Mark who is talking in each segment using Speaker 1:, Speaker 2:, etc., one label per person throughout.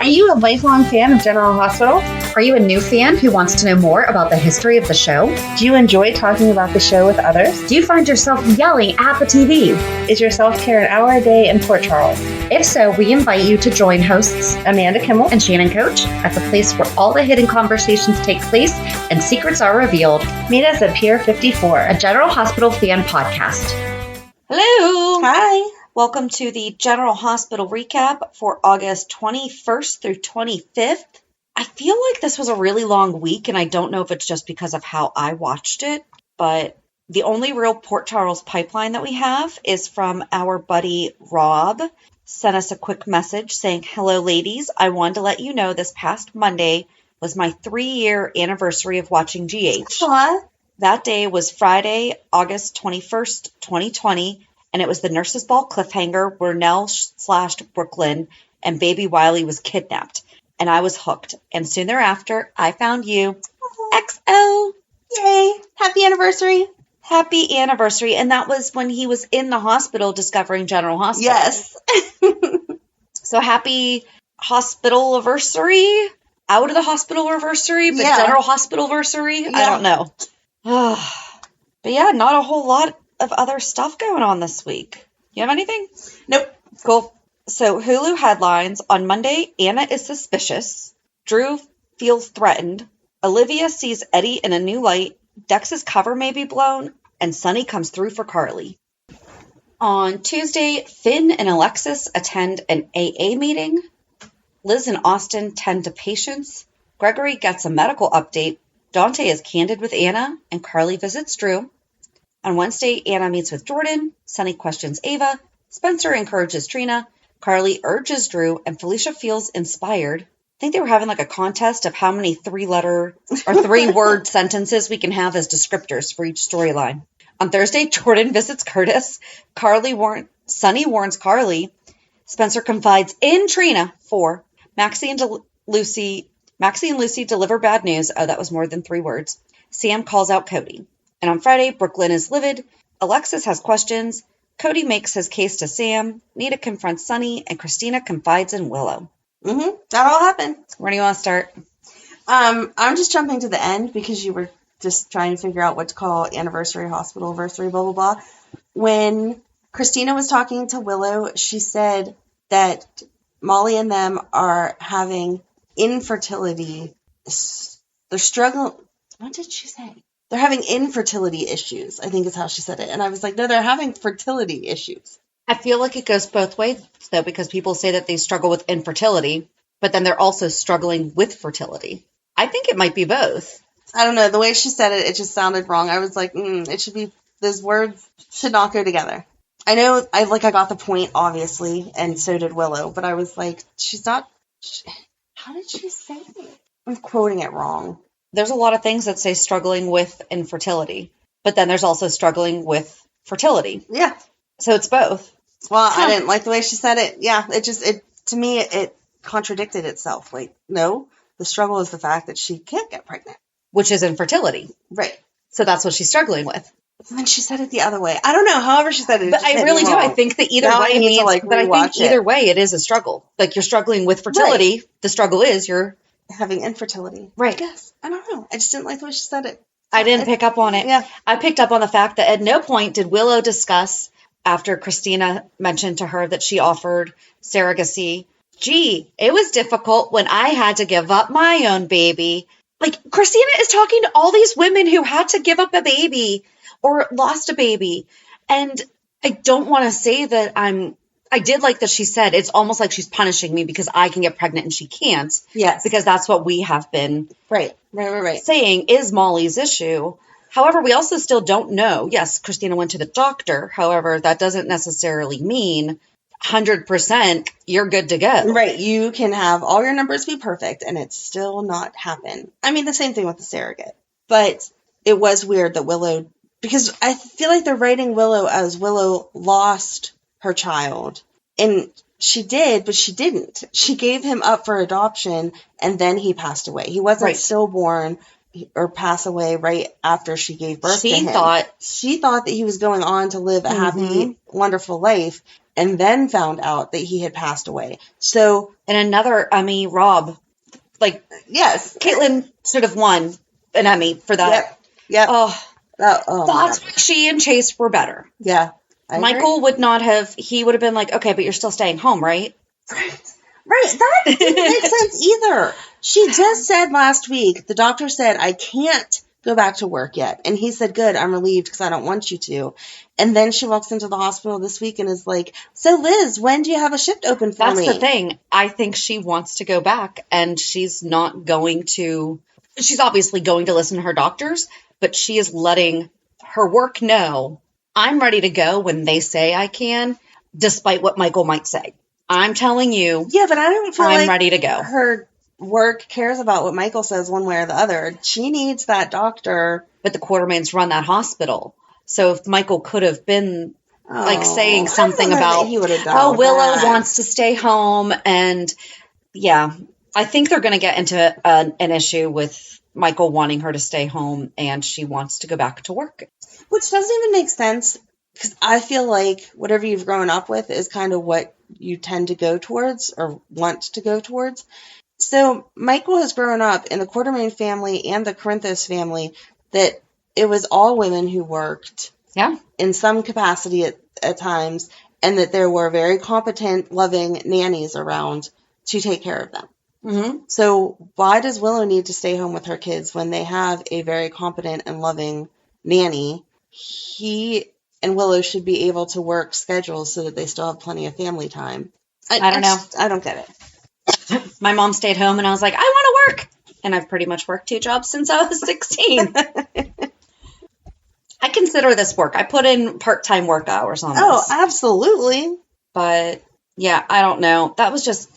Speaker 1: Are you a lifelong fan of General Hospital?
Speaker 2: Are you a new fan who wants to know more about the history of the show?
Speaker 1: Do you enjoy talking about the show with others?
Speaker 2: Do you find yourself yelling at the TV?
Speaker 1: Is your self-care an hour a day in Port Charles?
Speaker 2: If so, we invite you to join hosts
Speaker 1: Amanda Kimmel
Speaker 2: and Shannon Coach at the place where all the hidden conversations take place and secrets are revealed.
Speaker 1: Meet us at Pier 54,
Speaker 2: a General Hospital fan podcast.
Speaker 3: Hello.
Speaker 1: Hi.
Speaker 3: Welcome to the General Hospital recap for August 21st through 25th. I feel like this was a really long week, and I don't know if it's just because of how I watched it, but the only real Port Charles pipeline that we have is from our buddy Rob. Sent us a quick message saying, "Hello, ladies. I wanted to let you know this past Monday was my 3-year anniversary of watching GH.
Speaker 1: What?
Speaker 3: That day was Friday, August 21st, 2020, and it was the Nurses Ball cliffhanger where Nell slashed Brooklyn and baby Wiley was kidnapped. And I was hooked. And soon thereafter, I found you. XO.
Speaker 1: Yay. Happy anniversary.
Speaker 3: Happy anniversary. And that was when he was in the hospital discovering General Hospital.
Speaker 1: Yes.
Speaker 3: So happy hospital anniversary. Out of the hospital anniversary, but
Speaker 1: Yeah.
Speaker 3: General Hospital anniversary.
Speaker 1: Yeah.
Speaker 3: I don't know. But yeah, not a whole lot of other stuff going on this week. You have anything?
Speaker 1: Nope.
Speaker 3: Cool. So Hulu headlines, on Monday, Anna is suspicious. Drew feels threatened. Olivia sees Eddie in a new light. Dex's cover may be blown. And Sonny comes through for Carly. On Tuesday, Finn and Alexis attend an AA meeting. Liz and Austin tend to patients. Gregory gets a medical update. Dante is candid with Anna. And Carly visits Drew. On Wednesday, Anna meets with Jordan. Sonny questions Ava. Spencer encourages Trina. Carly urges Drew, and Felicia feels inspired. I think they were having like a contest of how many 3-letter or 3-word sentences we can have as descriptors for each storyline. On Thursday, Jordan visits Curtis. Sonny warns Carly. Spencer confides in Trina. 4. Maxie and Lucy deliver bad news. Oh, that was more than 3 words. Sam calls out Cody. And on Friday, Brooklyn is livid. Alexis has questions. Cody makes his case to Sam. Nita confronts Sonny, and Kristina confides in Willow.
Speaker 1: That all happened.
Speaker 3: Where do you want to start?
Speaker 1: I'm just jumping to the end because you were just trying to figure out what to call anniversary, hospital anniversary, blah, blah, blah. When Kristina was talking to Willow, she said that Molly and them are having infertility. They're struggling. What did she say? They're having infertility issues, I think is how she said it. And I was like, no, they're having fertility issues.
Speaker 3: I feel like it goes both ways, though, because people say that they struggle with infertility, but then they're also struggling with fertility. I think it might be both.
Speaker 1: I don't know. The way she said it, it just sounded wrong. I was like, it should be, those words should not go together. I know, I got the point, obviously, and so did Willow, but I was like, how did she say it? I'm quoting it wrong.
Speaker 3: There's a lot of things that say struggling with infertility, but then there's also struggling with fertility.
Speaker 1: Yeah.
Speaker 3: So it's both.
Speaker 1: Well, I didn't like the way she said it. Yeah, to me, it contradicted itself. Like, no, the struggle is the fact that she can't get pregnant.
Speaker 3: Which is infertility.
Speaker 1: Right.
Speaker 3: So that's what she's struggling with.
Speaker 1: And then she said it the other way. I don't know. However she said it.
Speaker 3: But I really do. I think that either way means, but I think either way it is a struggle. Like, you're struggling with fertility. Right. The struggle is you're
Speaker 1: having infertility.
Speaker 3: Right.
Speaker 1: Yes. I don't know. I just didn't like the way she said it.
Speaker 3: I didn't pick up on it.
Speaker 1: Yeah.
Speaker 3: I picked up on the fact that at no point did Willow discuss, after Kristina mentioned to her that she offered surrogacy, gee, it was difficult when I had to give up my own baby. Like, Kristina is talking to all these women who had to give up a baby or lost a baby. And I don't want to say that I did like that she said it's almost like she's punishing me because I can get pregnant and she can't.
Speaker 1: Yes.
Speaker 3: Because that's what we have been
Speaker 1: right.
Speaker 3: saying is Molly's issue. However, we also still don't know. Yes, Kristina went to the doctor. However, that doesn't necessarily mean 100% you're good to go.
Speaker 1: Right. You can have all your numbers be perfect and it still not happen. I mean, the same thing with the surrogate. But it was weird that Willow, because I feel like they're writing Willow as Willow lost her child. And she did, but she didn't. She gave him up for adoption and then he passed away. He wasn't stillborn or pass away right after she gave birth to him. She thought that he was going on to live a happy, wonderful life. and then found out that he had passed away. So,
Speaker 3: and another Emmy, Rob, like,
Speaker 1: yes,
Speaker 3: Caitlin should have won an Emmy for that.
Speaker 1: Yep.
Speaker 3: Oh,
Speaker 1: that's
Speaker 3: why she and Chase were better.
Speaker 1: Yeah.
Speaker 3: Michael would not have, he would have been like, okay, but you're still staying home, right?
Speaker 1: Right. That didn't make sense either. She just said last week, the doctor said, I can't go back to work yet. And he said, good, I'm relieved because I don't want you to. And then she walks into the hospital this week and is like, so Liz, when do you have a shift open for me?
Speaker 3: That's the thing. I think she wants to go back, and she's not going to, she's obviously going to listen to her doctors, but she is letting her work know, I'm ready to go when they say I can, despite what Michael might say. I'm telling you,
Speaker 1: yeah, but I don't feel
Speaker 3: I'm ready to go.
Speaker 1: Her work cares about what Michael says one way or the other. She needs that doctor.
Speaker 3: But the Quartermains run that hospital. So if Michael could have been saying something about, Willow wants to stay home. And yeah, I think they're going to get into an issue with Michael wanting her to stay home and she wants to go back to work.
Speaker 1: Which doesn't even make sense, because I feel like whatever you've grown up with is kind of what you tend to go towards or want to go towards. So Michael has grown up in the Quartermain family and the Corinthos family that it was all women who worked in some capacity at times, and that there were very competent, loving nannies around to take care of them.
Speaker 3: Mm-hmm.
Speaker 1: So why does Willow need to stay home with her kids when they have a very competent and loving nanny? He and Willow should be able to work schedules so that they still have plenty of family time.
Speaker 3: I don't know.
Speaker 1: I don't get it.
Speaker 3: My mom stayed home and I was like, I want to work. And I've pretty much worked 2 jobs since I was 16. I consider this work. I put in part-time work hours on this.
Speaker 1: Oh, absolutely.
Speaker 3: But yeah, I don't know. It was just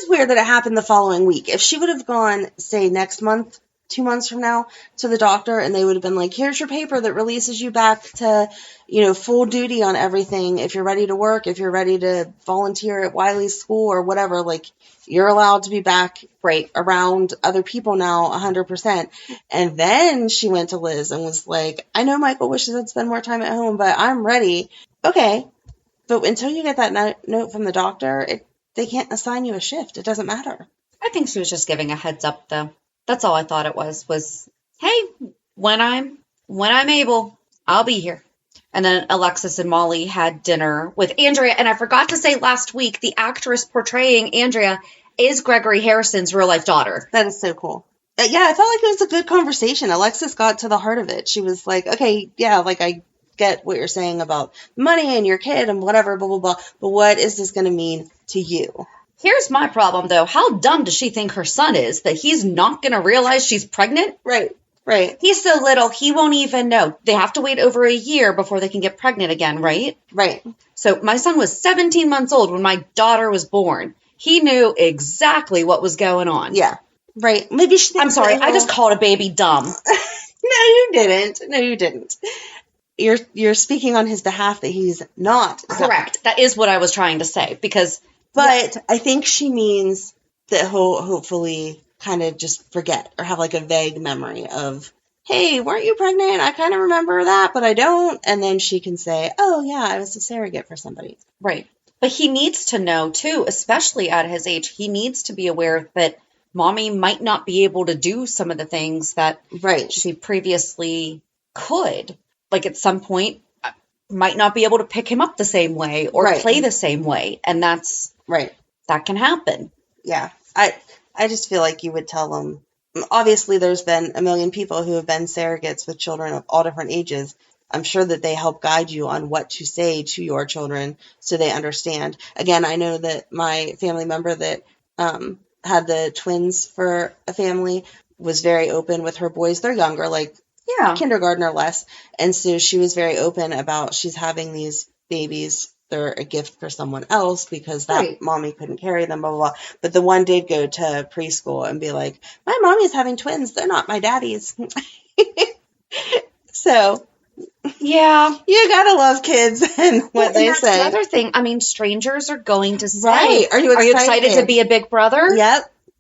Speaker 1: weird that it happened the following week. If she would have gone, say, next month, 2 months from now, to the doctor, and they would have been like, here's your paper that releases you back to, full duty on everything. If you're ready to work, if you're ready to volunteer at Wiley's school or whatever, like, you're allowed to be back around other people now 100%. And then she went to Liz and was like, I know Michael wishes I'd spend more time at home, but I'm ready. Okay. But until you get that note from the doctor, they can't assign you a shift. It doesn't matter.
Speaker 3: I think she was just giving a heads up, though. That's all I thought it was, hey, when I'm able, I'll be here. And then Alexis and Molly had dinner with Andrea. And I forgot to say last week, the actress portraying Andrea is Gregory Harrison's real-life daughter.
Speaker 1: That is so cool. Yeah, I felt like it was a good conversation. Alexis got to the heart of it. She was like, okay, yeah, like I get what you're saying about money and your kid and whatever, blah, blah, blah. But what is this going to mean to you?
Speaker 3: Here's my problem, though. How dumb does she think her son is that he's not going to realize she's pregnant?
Speaker 1: Right.
Speaker 3: He's so little, he won't even know. They have to wait over a year before they can get pregnant again, right?
Speaker 1: Right.
Speaker 3: So my son was 17 months old when my daughter was born. He knew exactly what was going on.
Speaker 1: Yeah. Right. Maybe she.
Speaker 3: I'm sorry. I just called a baby dumb.
Speaker 1: No, you didn't. You're speaking on his behalf that he's not
Speaker 3: correct. Dumb. That is what I was trying to say because.
Speaker 1: But I think she means that he'll hopefully kind of just forget or have like a vague memory of, hey, weren't you pregnant? I kind of remember that, but I don't. And then she can say, oh, yeah, I was a surrogate for somebody.
Speaker 3: Right. But he needs to know, too, especially at his age, he needs to be aware that mommy might not be able to do some of the things that she previously could. Like at some point, might not be able to pick him up the same way or play the same way. And that's that can happen.
Speaker 1: Yeah. I just feel like you would tell them. Obviously, there's been a million people who have been surrogates with children of all different ages. I'm sure that they help guide you on what to say to your children so they understand. Again, I know that my family member that had the twins for a family was very open with her boys. They're younger, like kindergarten or less. And so she was very open about she's having these babies. They're a gift for someone else because that mommy couldn't carry them, blah, blah, blah. But the one did go to preschool and be like, my mommy's having twins. They're not my daddy's. So, yeah, you gotta love kids and what they say.
Speaker 3: The other thing, I mean, strangers are going to say,
Speaker 1: Are you
Speaker 3: excited to be a big brother?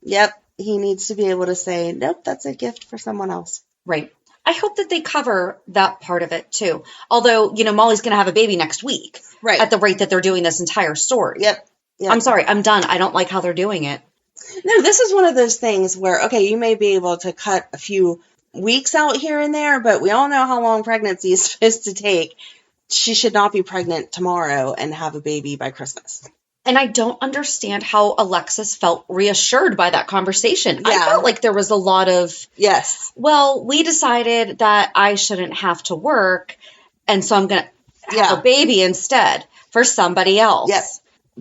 Speaker 1: Yep. He needs to be able to say, nope, that's a gift for someone else.
Speaker 3: Right. I hope that they cover that part of it too. Although, Molly's going to have a baby next week.
Speaker 1: Right.
Speaker 3: At the rate that they're doing this entire story.
Speaker 1: Yep.
Speaker 3: I'm sorry. I'm done. I don't like how they're doing it.
Speaker 1: No, this is one of those things where, okay, you may be able to cut a few weeks out here and there, but we all know how long pregnancy is supposed to take. She should not be pregnant tomorrow and have a baby by Christmas.
Speaker 3: And I don't understand how Alexis felt reassured by that conversation.
Speaker 1: Yeah.
Speaker 3: I felt like there was a lot of,
Speaker 1: yes,
Speaker 3: well, we decided that I shouldn't have to work, and so I'm going to have a baby instead for somebody else.
Speaker 1: Yep.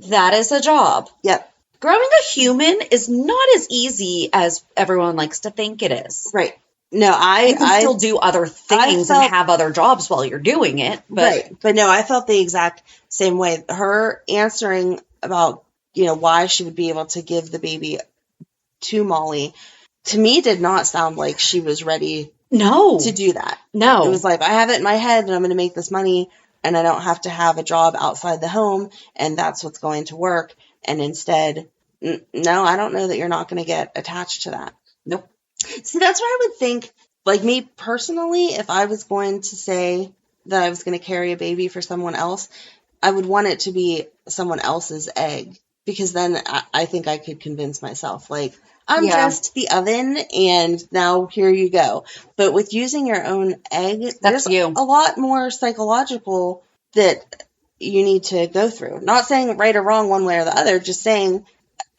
Speaker 3: That is a job.
Speaker 1: Yep.
Speaker 3: Growing a human is not as easy as everyone likes to think it is.
Speaker 1: Right. No,
Speaker 3: you can still do other things and have other jobs while you're doing it. But,
Speaker 1: right. But no, I felt the exact same way. Her answering about, why she would be able to give the baby to Molly, to me did not sound like she was ready to do that.
Speaker 3: No.
Speaker 1: It was like, I have it in my head and I'm going to make this money and I don't have to have a job outside the home and that's what's going to work. And instead, no, I don't know that you're not going to get attached to that.
Speaker 3: Nope.
Speaker 1: See, that's where I would think, like me personally, if I was going to say that I was going to carry a baby for someone else, I would want it to be someone else's egg, because then I think I could convince myself, like, I'm just the oven and now here you go. But with using your own egg, there's a lot more psychological that you need to go through. Not saying right or wrong one way or the other, just saying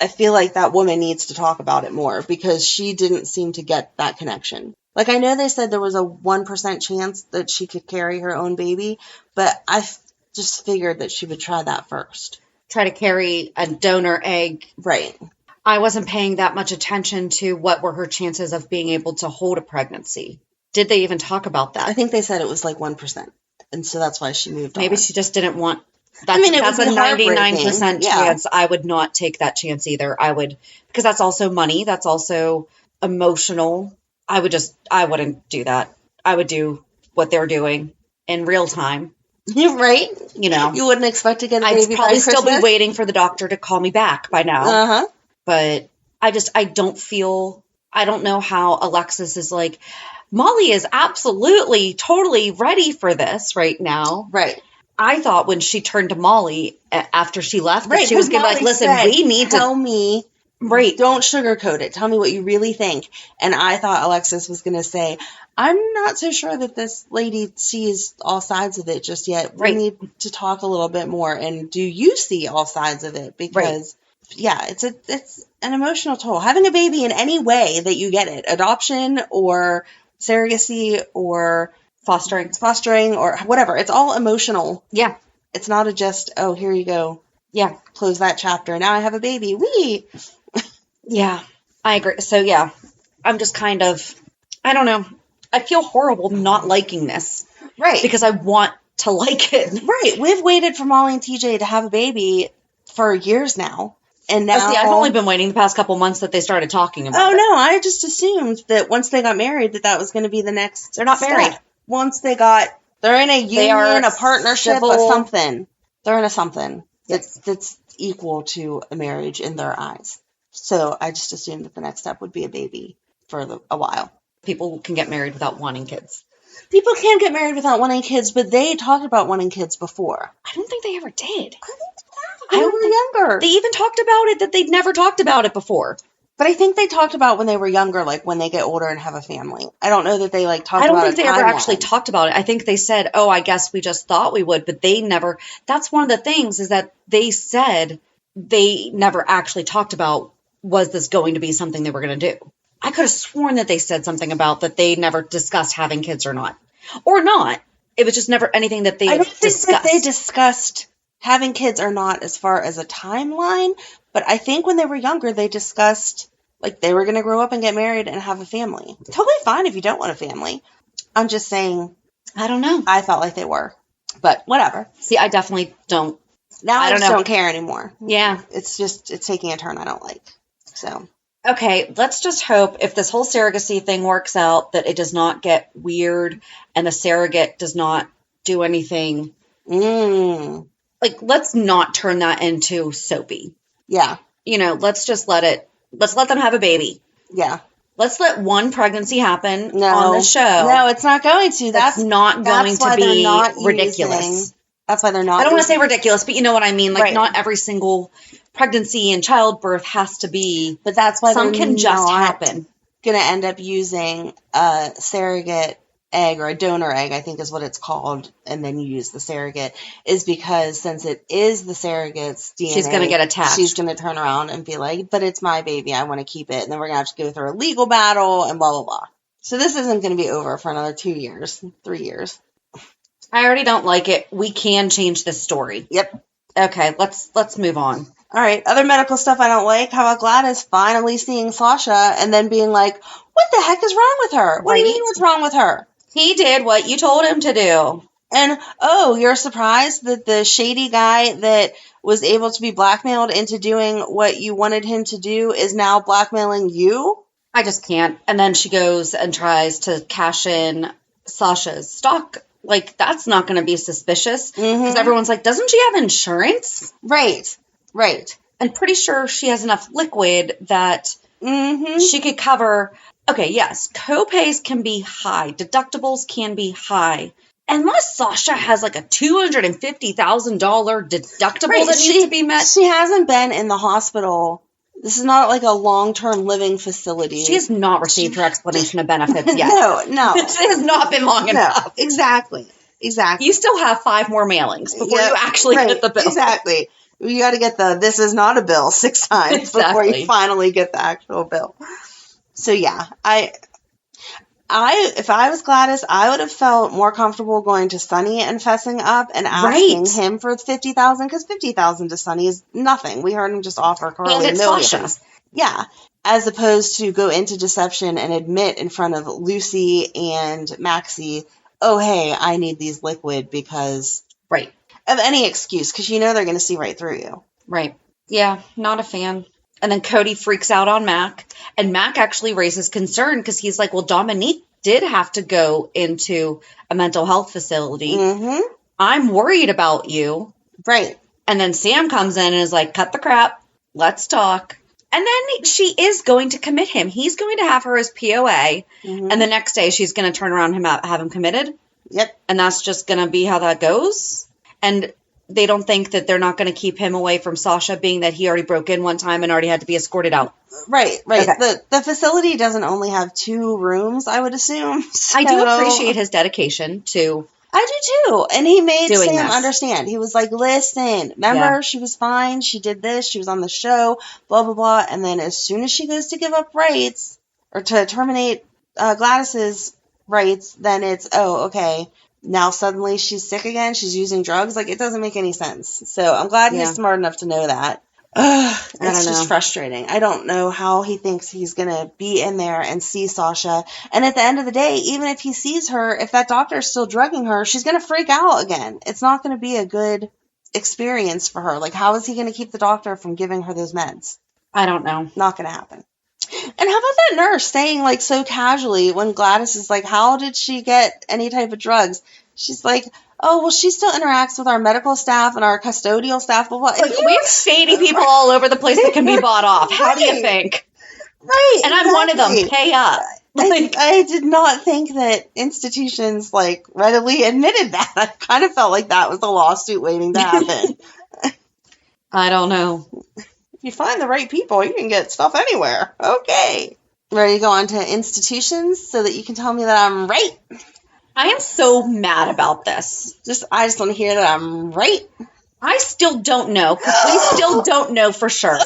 Speaker 1: I feel like that woman needs to talk about it more because she didn't seem to get that connection. Like, I know they said there was a 1% chance that she could carry her own baby, but I just figured that she would try that first.
Speaker 3: Try to carry a donor egg.
Speaker 1: Right.
Speaker 3: I wasn't paying that much attention to what were her chances of being able to hold a pregnancy. Did they even talk about that?
Speaker 1: I think they said it was like 1%. And so that's why she moved on.
Speaker 3: Maybe she just didn't want... That's a 99% chance. I would not take that chance either. I would, because that's also money. That's also emotional. I wouldn't do that. I would do what they're doing in real time.
Speaker 1: Right.
Speaker 3: You
Speaker 1: wouldn't expect to get a baby.
Speaker 3: I'd probably still be waiting for the doctor to call me back by now.
Speaker 1: Uh-huh.
Speaker 3: But I don't know how Alexis is like, Molly is absolutely, totally ready for this right now.
Speaker 1: Right.
Speaker 3: I thought when she turned to Molly after she left,
Speaker 1: that
Speaker 3: she was going to be like, listen, we need to...
Speaker 1: Tell me. Right. Don't sugarcoat it. Tell me what you really think. And I thought Alexis was going to say, I'm not so sure that this lady sees all sides of it just yet. We need to talk a little bit more. And do you see all sides of it? Because, it's an emotional toll. Having a baby in any way that you get it, adoption or surrogacy or... fostering or whatever. It's all emotional.
Speaker 3: Yeah.
Speaker 1: It's not just, oh, here you go.
Speaker 3: Yeah.
Speaker 1: Close that chapter. Now I have a baby. Whee!
Speaker 3: Yeah. I agree. So, yeah. I'm just kind of, I don't know. I feel horrible not liking this.
Speaker 1: Right.
Speaker 3: Because I want to like it.
Speaker 1: Right. We've waited for Molly and TJ to have a baby for years now. And now...
Speaker 3: I've only been waiting the past couple months that they started talking about it.
Speaker 1: Oh, no. I just assumed that once they got married that was going to be the next
Speaker 3: They're not married.
Speaker 1: Once they're in a union, a partnership, or something. They're in a something that's equal to a marriage in their eyes. So I just assumed that the next step would be a baby for a while.
Speaker 3: People can get married without wanting kids.
Speaker 1: People can get married without wanting kids, but they talked about wanting kids before.
Speaker 3: I don't think they ever did.
Speaker 1: I think they were younger.
Speaker 3: They even talked about it that they'd never talked about it before.
Speaker 1: But I think they talked about when they were younger, like when they get older and have a family. I don't know that they talked about it.
Speaker 3: I don't think they ever actually talked about it. I think they said, oh, I guess we just thought we would, but they never. That's one of the things is that they said they never actually talked about, was this going to be something they were going to do? I could have sworn that they said something about that they never discussed having kids or not. Or not. It was just never anything that they discussed. I don't think that
Speaker 1: they discussed having kids or not as far as a timeline. But I think when they were younger, they discussed, like, they were going to grow up and get married and have a family. Totally fine if you don't want a family. I'm just saying,
Speaker 3: I don't know.
Speaker 1: I felt like they were. But whatever.
Speaker 3: See, I definitely don't.
Speaker 1: Now I just don't care anymore.
Speaker 3: Yeah.
Speaker 1: It's taking a turn I don't like. So.
Speaker 3: Okay, let's just hope if this whole surrogacy thing works out that it does not get weird and the surrogate does not do anything. Like, let's not turn that into soapy.
Speaker 1: Yeah.
Speaker 3: Let's just let them have a baby.
Speaker 1: Yeah.
Speaker 3: let's let one pregnancy happen
Speaker 1: No.
Speaker 3: on the show.
Speaker 1: No, it's not going to.
Speaker 3: That's not going to be ridiculous.
Speaker 1: That's why they're not.
Speaker 3: I don't want to say ridiculous, but you know what I mean. Like,
Speaker 1: Right.
Speaker 3: not every single pregnancy and childbirth has to be.
Speaker 1: But that's why
Speaker 3: some can just happen.
Speaker 1: Going to end up using a surrogate egg, or a donor egg, I think is what it's called, and then you use the surrogate, is because since it is the surrogate's DNA,
Speaker 3: she's going to get attached.
Speaker 1: She's going to turn around and be like, but it's my baby, I want to keep it, and then we're going to have to go through a legal battle and blah, blah, blah. So this isn't going to be over for another 2 years, 3 years.
Speaker 3: I already don't like it. We can change this story.
Speaker 1: Yep.
Speaker 3: Okay, let's move on.
Speaker 1: All right, other medical stuff I don't like. How about Gladys finally seeing Sasha and then being like, what the heck is wrong with her? What do you mean what's wrong with her?
Speaker 3: He did what you told him to do.
Speaker 1: And, oh, you're surprised that the shady guy that was able to be blackmailed into doing what you wanted him to do is now blackmailing you?
Speaker 3: I just can't. And then she goes and tries to cash in Sasha's stock. Like, that's not going to be suspicious. Because everyone's like, doesn't she have insurance?
Speaker 1: Right.
Speaker 3: And pretty sure she has enough liquid that she could cover. Okay, yes, copays can be high. Deductibles can be high. Unless Sasha has like a $250,000 deductible that needs to be met.
Speaker 1: She hasn't been in the hospital. This is not like a long-term living facility.
Speaker 3: She has not received her explanation of benefits yet.
Speaker 1: No.
Speaker 3: It has not been long enough.
Speaker 1: Exactly.
Speaker 3: You still have 5 more mailings before you actually get the bill.
Speaker 1: Exactly. You got to get this is not a bill 6 times before you finally get the actual bill. So yeah, if I was Gladys, I would have felt more comfortable going to Sonny and fessing up and asking him for $50,000, because $50,000 to Sonny is nothing. We heard him just offer Carly millions. Yeah, as opposed to go into deception and admit in front of Lucy and Maxie, oh hey, I need these liquid because of any excuse, because you know they're going to see right through you.
Speaker 3: Right. Yeah, not a fan. And then Cody freaks out on Mac. And Mac actually raises concern because he's like, well, Dominique did have to go into a mental health facility. I'm worried about you.
Speaker 1: Right.
Speaker 3: And then Sam comes in and is like, cut the crap. Let's talk. And then she is going to commit him. He's going to have her as POA. And the next day she's going to turn around and have him committed.
Speaker 1: Yep.
Speaker 3: And that's just going to be how that goes. And they don't think that they're not going to keep him away from Sasha, being that he already broke in one time and already had to be escorted out.
Speaker 1: Right.
Speaker 3: Okay.
Speaker 1: The facility doesn't only have 2 rooms, I would assume. So.
Speaker 3: I do appreciate his dedication to
Speaker 1: I do too. And he made Sam
Speaker 3: this.
Speaker 1: understand. He was like, listen, remember, she was fine. She did this. She was on the show, blah, blah, blah. And then as soon as she goes to give up rights or to terminate Gladys's rights, then it's, oh, okay. Now suddenly she's sick again. She's using drugs. Like, it doesn't make any sense. So I'm glad he's smart enough to know that. It's just frustrating. I don't know how he thinks he's going to be in there and see Sasha. And at the end of the day, even if he sees her, if that doctor is still drugging her, she's going to freak out again. It's not going to be a good experience for her. Like, how is he going to keep the doctor from giving her those meds?
Speaker 3: I don't know.
Speaker 1: Not going to happen. And how about that nurse saying, like, so casually when Gladys is like, how did she get any type of drugs? She's like, oh, well, she still interacts with our medical staff and our custodial staff. But what?
Speaker 3: Like, we have shady people all over the place that can be bought off. How do you think?
Speaker 1: Right.
Speaker 3: And I'm one of them. Pay up.
Speaker 1: I did not think that institutions, like, readily admitted that. I kind of felt like that was a lawsuit waiting to happen.
Speaker 3: I don't know.
Speaker 1: If you find the right people, you can get stuff anywhere. Okay. Ready to go on to institutions so that you can tell me that I'm right?
Speaker 3: I am so mad about this.
Speaker 1: I just want to hear that I'm right.
Speaker 3: I still don't know, because we still don't know for sure.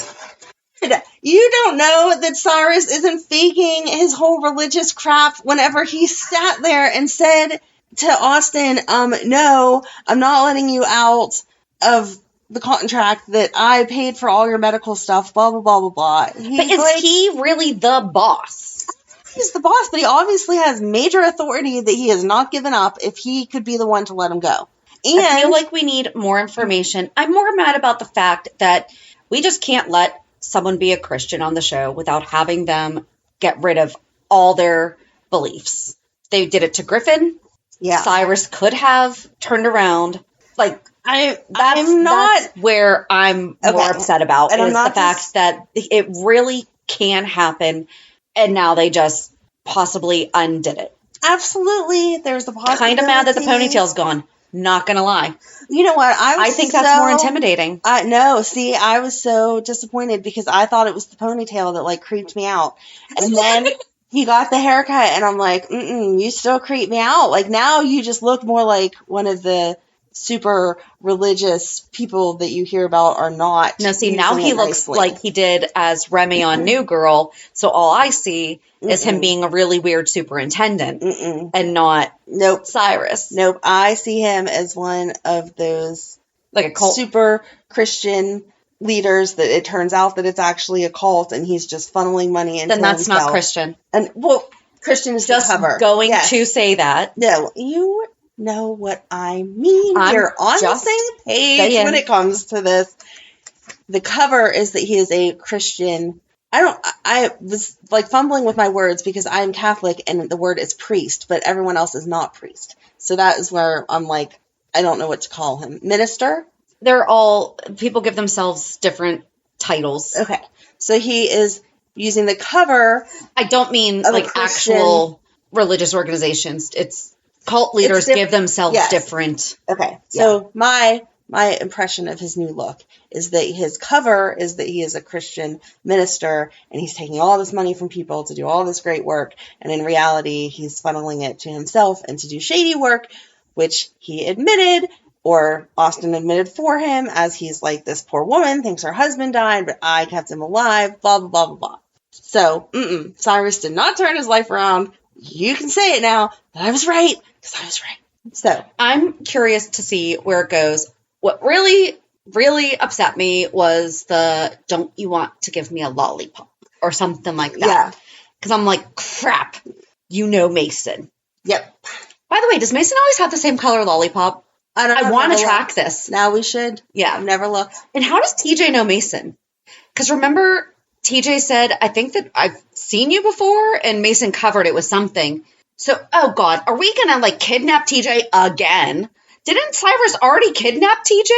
Speaker 1: You don't know that Cyrus isn't faking his whole religious crap whenever he sat there and said to Austin, no, I'm not letting you out of the contract that I paid for all your medical stuff, blah, blah, blah, blah, blah.
Speaker 3: But is he really the boss?
Speaker 1: He's the boss, but he obviously has major authority that he has not given up if he could be the one to let him go. And
Speaker 3: I feel like we need more information. I'm more mad about the fact that we just can't let someone be a Christian on the show without having them get rid of all their beliefs. They did it to Griffin.
Speaker 1: Yeah.
Speaker 3: Cyrus could have turned around. Like, that's where I'm more upset about, is the fact that it really can happen and now they just possibly undid it.
Speaker 1: Absolutely. There's the possibility.
Speaker 3: Kind of mad that the ponytail's gone. Not gonna lie.
Speaker 1: You know what?
Speaker 3: I think that's more intimidating.
Speaker 1: No, see, I was so disappointed because I thought it was the ponytail that like creeped me out. And then he got the haircut and I'm like, you still creep me out. Like now you just look more like one of the super religious people that you hear about are not.
Speaker 3: No, see, now he looks like he did as Remy on New Girl. So all I see is him being a really weird superintendent and not Cyrus.
Speaker 1: Nope. I see him as one of those
Speaker 3: like a cult
Speaker 1: super Christian leaders that it turns out that it's actually a cult and he's just funneling money into
Speaker 3: Then that's
Speaker 1: himself.
Speaker 3: not Christian.
Speaker 1: And well, Christian is
Speaker 3: just
Speaker 1: the cover.
Speaker 3: Going to say that.
Speaker 1: No, you know what I mean. You're on the same page when it comes to this. The cover is that he is a Christian. I was like fumbling with my words because I'm Catholic and the word is priest, but everyone else is not priest. So that is where I'm like, I don't know what to call him. Minister?
Speaker 3: They're all, people give themselves different titles.
Speaker 1: Okay. So he is using the cover.
Speaker 3: I don't mean like actual religious organizations. It's cult leaders give themselves different.
Speaker 1: Okay. So my impression of his new look is that his cover is that he is a Christian minister and he's taking all this money from people to do all this great work. And in reality, he's funneling it to himself and to do shady work, which he admitted, or Austin admitted for him, as he's like, this poor woman thinks her husband died, but I kept him alive, blah, blah, blah, blah, blah. So, Cyrus did not turn his life around. You can say it now, but I was right, because I was right. So,
Speaker 3: I'm curious to see where it goes. What really, really upset me was the, don't you want to give me a lollipop? Or something like that.
Speaker 1: Yeah.
Speaker 3: Because I'm like, crap, you know Mason.
Speaker 1: Yep.
Speaker 3: By the way, does Mason always have the same color lollipop? I want to track this.
Speaker 1: Now we should.
Speaker 3: Yeah.
Speaker 1: I've never looked.
Speaker 3: And how does TJ know Mason? Because remember, TJ said, I think that I've seen you before, and Mason covered it with something. So, oh God, are we going to like kidnap TJ again? Didn't Cyrus already kidnap TJ?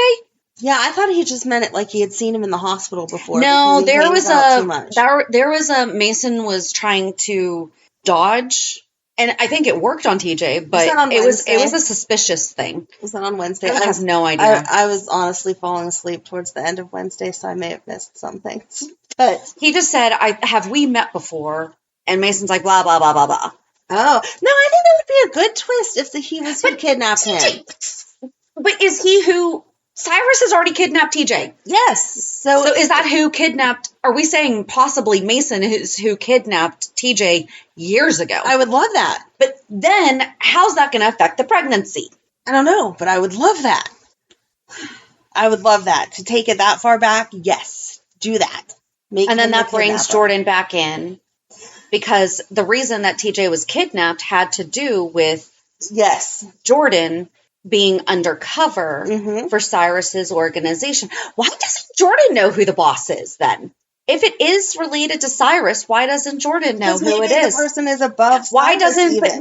Speaker 1: Yeah, I thought he just meant it like he had seen him in the hospital before.
Speaker 3: No, there was a Mason was trying to dodge. And I think it worked on TJ, but it was a suspicious thing.
Speaker 1: Was that on Wednesday?
Speaker 3: I have no idea.
Speaker 1: I was honestly falling asleep towards the end of Wednesday, so I may have missed some things. But
Speaker 3: he just said, have we met before? And Mason's like, blah, blah, blah, blah, blah.
Speaker 1: Oh, no, I think that would be a good twist if he was who kidnapped him.
Speaker 3: But is he who... Cyrus has already kidnapped TJ.
Speaker 1: Yes. So
Speaker 3: is that who kidnapped... Are we saying possibly Mason is who kidnapped TJ years ago?
Speaker 1: I would love that.
Speaker 3: But then, how's that going to affect the pregnancy?
Speaker 1: I don't know, but I would love that. I would love that. To take it that far back, yes. Do that.
Speaker 3: And then that brings Jordan back in. Because the reason that TJ was kidnapped had to do with Jordan being undercover for Cyrus's organization. Why doesn't Jordan know who the boss is then? If it is related to Cyrus, why doesn't Jordan know who it is?
Speaker 1: The person is above
Speaker 3: why
Speaker 1: Cyrus
Speaker 3: doesn't?
Speaker 1: even.
Speaker 3: But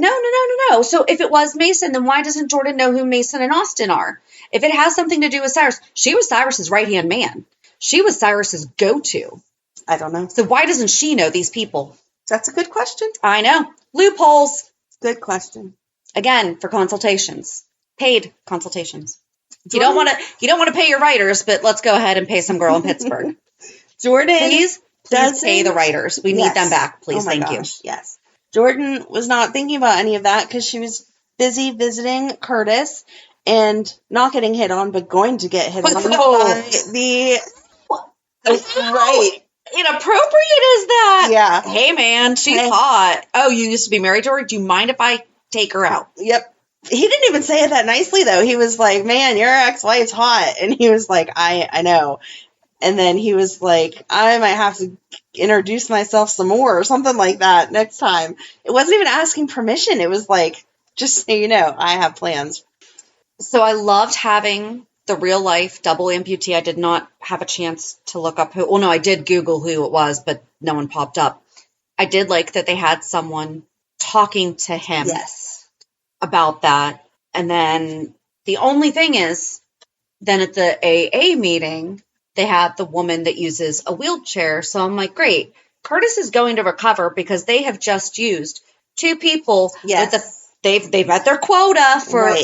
Speaker 3: no. So if it was Mason, then why doesn't Jordan know who Mason and Austin are? If it has something to do with Cyrus, she was Cyrus's right-hand man. She was Cyrus's go-to.
Speaker 1: I don't know.
Speaker 3: So why doesn't she know these people?
Speaker 1: That's a good question.
Speaker 3: I know. Loopholes.
Speaker 1: Good question.
Speaker 3: Again, for consultations. Paid consultations. You don't want to pay your writers, but let's go ahead and pay some girl in Pittsburgh.
Speaker 1: Jordan,
Speaker 3: please pay the writers. We need them back, please. Thank you.
Speaker 1: Yes. Jordan was not thinking about any of that because she was busy visiting Curtis and not getting hit on, but going to get hit on by the right.
Speaker 3: Inappropriate is that?
Speaker 1: Yeah.
Speaker 3: Hey, man, she's hot. Oh, you used to be married to her? Do you mind if I take her out?
Speaker 1: Yep. He didn't even say it that nicely, though. He was like, man, your ex-wife's hot. And he was like, I know. And then he was like, I might have to introduce myself some more or something like that next time. It wasn't even asking permission. It was like, just so you know, I have plans.
Speaker 3: So I loved having the real life double amputee. I did not have a chance to look up who. Well, no, I did Google who it was, but no one popped up. I did like that they had someone talking to him about that. And then the only thing is, then at the AA meeting, they had the woman that uses a wheelchair. So I'm like, great. Curtis is going to recover because they have just used 2 people.
Speaker 1: Yes.
Speaker 3: They've met their quota for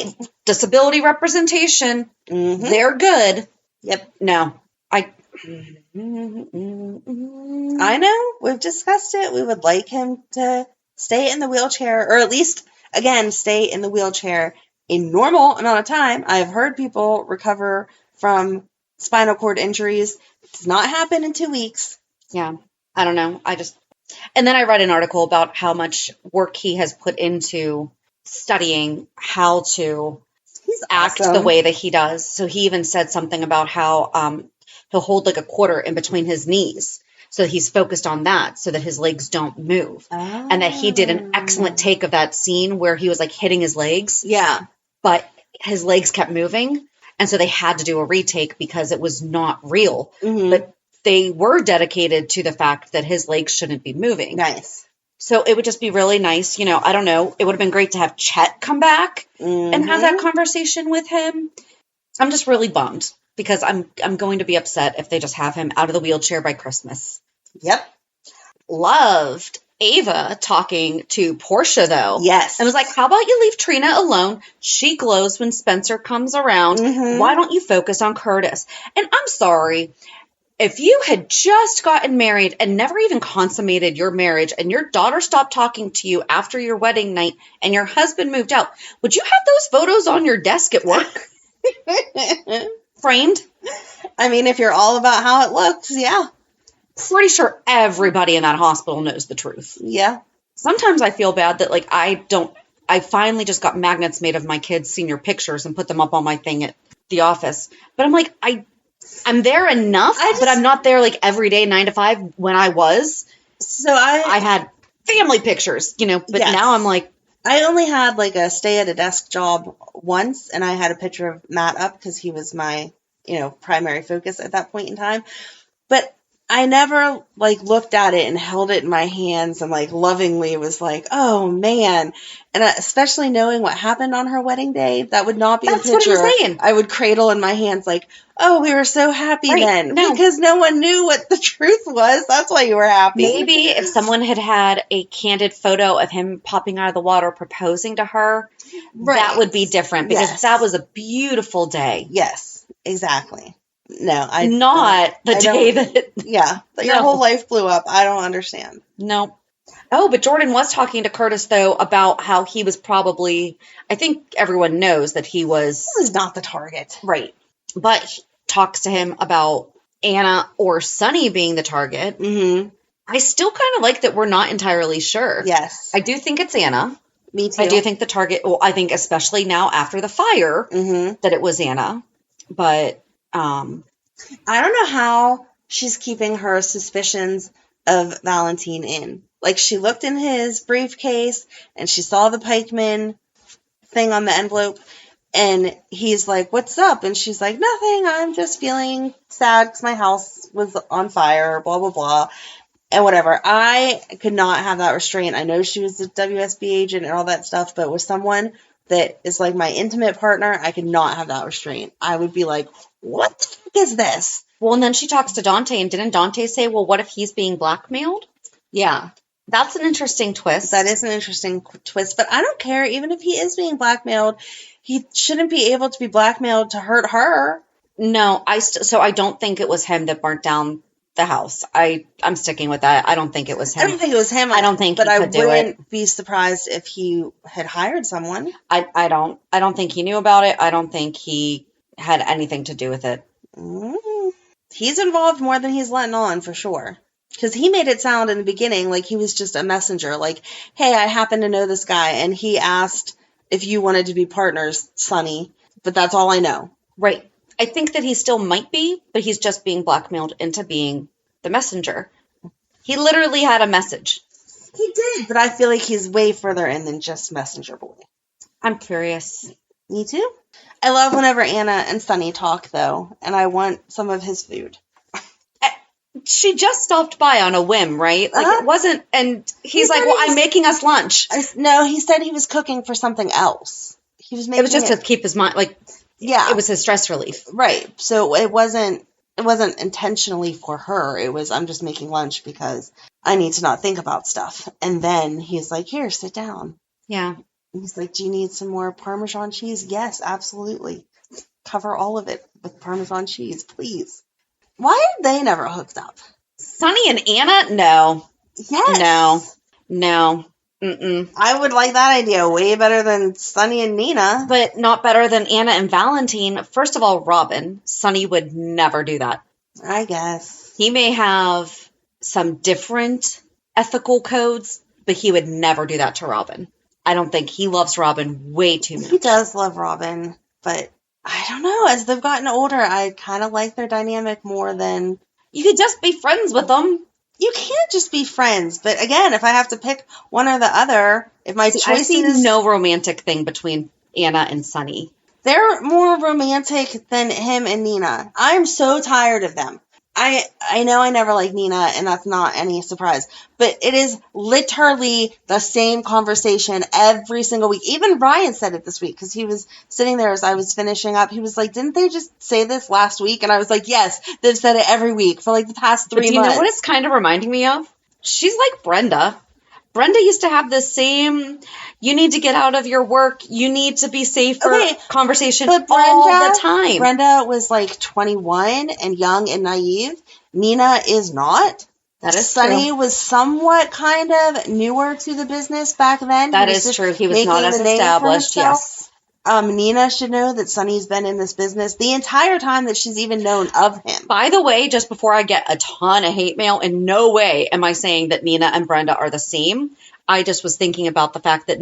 Speaker 3: disability representation.
Speaker 1: Mm-hmm.
Speaker 3: They're good.
Speaker 1: Yep.
Speaker 3: No.
Speaker 1: I know. We've discussed it. We would like him to stay in the wheelchair, or at least, again, stay in the wheelchair a normal amount of time. I've heard people recover from spinal cord injuries. It does not happen in 2 weeks.
Speaker 3: Yeah. I don't know. And then I read an article about how much work he has put into studying how to act the way that he does. So he even said something about how he'll hold like a quarter in between his knees. So he's focused on that so that his legs don't move. Oh. And that he did an excellent take of that scene where he was like hitting his legs.
Speaker 1: Yeah.
Speaker 3: But his legs kept moving. And so they had to do a retake because it was not real.
Speaker 1: Mm-hmm.
Speaker 3: But they were dedicated to the fact that his legs shouldn't be moving.
Speaker 1: Nice.
Speaker 3: So it would just be really nice. You know, I don't know. It would have been great to have Chet come back and have that conversation with him. I'm just really bummed because I'm going to be upset if they just have him out of the wheelchair by Christmas.
Speaker 1: Yep.
Speaker 3: Loved Ava talking to Portia, though.
Speaker 1: Yes.
Speaker 3: And was like, how about you leave Trina alone? She glows when Spencer comes around. Mm-hmm. Why don't you focus on Curtis? And I'm sorry. If you had just gotten married and never even consummated your marriage and your daughter stopped talking to you after your wedding night and your husband moved out, would you have those photos on your desk at work? Framed?
Speaker 1: I mean, if you're all about how it looks, yeah.
Speaker 3: Pretty sure everybody in that hospital knows the truth.
Speaker 1: Yeah. Sometimes
Speaker 3: I feel bad that, like, I finally just got magnets made of my kids' senior pictures and put them up on my thing at the office. But I'm like, I'm there enough, but I'm not there like every day, 9 to 5 when I was.
Speaker 1: So I
Speaker 3: had family pictures, you know, but now I'm like.
Speaker 1: I only had like a stay at a desk job once, and I had a picture of Matt up because he was my, primary focus at that point in time. But I never like looked at it and held it in my hands and like lovingly was like, oh man. And especially knowing what happened on her wedding day, that would not be a picture
Speaker 3: what I'm saying.
Speaker 1: I would cradle in my hands like, oh, we were so happy then.
Speaker 3: No.
Speaker 1: Because no one knew what the truth was. That's why you were happy.
Speaker 3: Maybe if someone had a candid photo of him popping out of the water proposing to her, that would be different because that was a beautiful day.
Speaker 1: Yes, exactly. No,
Speaker 3: not the day that.
Speaker 1: Yeah, that your whole life blew up. I don't understand.
Speaker 3: No. Oh, but Jordan was talking to Curtis, though, about how he was probably. I think everyone knows that he was.
Speaker 1: He was not the target.
Speaker 3: Right. But he talks to him about Anna or Sonny being the target.
Speaker 1: Mm-hmm.
Speaker 3: I still kind of like that we're not entirely sure.
Speaker 1: Yes.
Speaker 3: I do think it's Anna.
Speaker 1: Me too.
Speaker 3: I do think the target. Well, I think especially now after the fire that it was Anna. But.
Speaker 1: I don't know how she's keeping her suspicions of Valentine in. Like, she looked in his briefcase and she saw the pikeman thing on the envelope and he's like, what's up? And she's like, nothing. I'm just feeling sad because my house was on fire, blah, blah, blah. And whatever. I could not have that restraint. I know she was a WSB agent and all that stuff, but with someone that is like my intimate partner, I could not have that restraint. I would be like, what the fuck is this?
Speaker 3: Well, and then she talks to Dante, and didn't Dante say, well, what if he's being blackmailed?
Speaker 1: Yeah.
Speaker 3: That's an interesting twist.
Speaker 1: That is an interesting twist, but I don't care. Even if he is being blackmailed, he shouldn't be able to be blackmailed to hurt her.
Speaker 3: No, so I don't think it was him that burnt down the house. I'm sticking with that. I don't think it was him.
Speaker 1: I don't think it was him.
Speaker 3: I don't think
Speaker 1: but
Speaker 3: he
Speaker 1: I
Speaker 3: could do it.
Speaker 1: wouldn't be surprised if he had hired someone.
Speaker 3: I don't think he knew about it. I don't think he had anything to do with it.
Speaker 1: He's involved more than he's letting on, for sure. Because he made it sound in the beginning like he was just a messenger. Like, hey, I happen to know this guy, and he asked if you wanted to be partners, Sonny. But that's all I know.
Speaker 3: Right. I think that he still might be, but he's just being blackmailed into being the messenger. He literally had a message.
Speaker 1: He did, but I feel like he's way further in than just messenger boy.
Speaker 3: I'm curious.
Speaker 1: Me too. I love whenever Anna and Sonny talk, though, and I want some of his food.
Speaker 3: She just stopped by on a whim, right? Like, it wasn't, and he's like, well, I'm making us lunch.
Speaker 1: No, he said he was cooking for something else. He was making
Speaker 3: it was just to keep his mind, like,
Speaker 1: yeah.
Speaker 3: It was his stress relief.
Speaker 1: Right. So it wasn't intentionally for her. It was, I'm just making lunch because I need to not think about stuff. And then he's like, here, sit down.
Speaker 3: Yeah.
Speaker 1: And he's like, do you need some more Parmesan cheese? Yes, absolutely. Cover all of it with Parmesan cheese, please. Why are they never hooked up?
Speaker 3: Sonny and Anna? No.
Speaker 1: Yes.
Speaker 3: No. Mm-mm.
Speaker 1: I would like that idea way better than Sonny and Nina.
Speaker 3: But not better than Anna and Valentine. First of all, Robin. Sonny would never do that.
Speaker 1: I guess.
Speaker 3: He may have some different ethical codes, but he would never do that to Robin. I don't think he loves Robin way too much.
Speaker 1: He does love Robin, but I don't know. As they've gotten older, I kind of like their dynamic more than...
Speaker 3: You could just be friends with them.
Speaker 1: You can't just be friends. But again, if I have to pick one or the other, if my choice
Speaker 3: I see
Speaker 1: is...
Speaker 3: no romantic thing between Anna and Sonny.
Speaker 1: They're more romantic than him and Nina. I'm so tired of them. I know I never liked Nina, and that's not any surprise, but it is literally the same conversation every single week. Even Ryan said it this week, because he was sitting there as I was finishing up. He was like, didn't they just say this last week? And I was like, yes, they've said it every week for like the past 3 months.
Speaker 3: Do you know what it's kind of reminding me of? She's like Brenda. Brenda used to have the same, you need to get out of your work, you need to be safer conversation all the time.
Speaker 1: Brenda was like 21 and young and naive. Nina is not.
Speaker 3: That is
Speaker 1: Sonny
Speaker 3: true.
Speaker 1: was somewhat kind of newer to the business back then.
Speaker 3: That is true. He was not as established, yes.
Speaker 1: Nina should know that Sonny's been in this business the entire time that she's even known of him.
Speaker 3: By the way, just before I get a ton of hate mail, in no way am I saying that Nina and Brenda are the same. I just was thinking about the fact that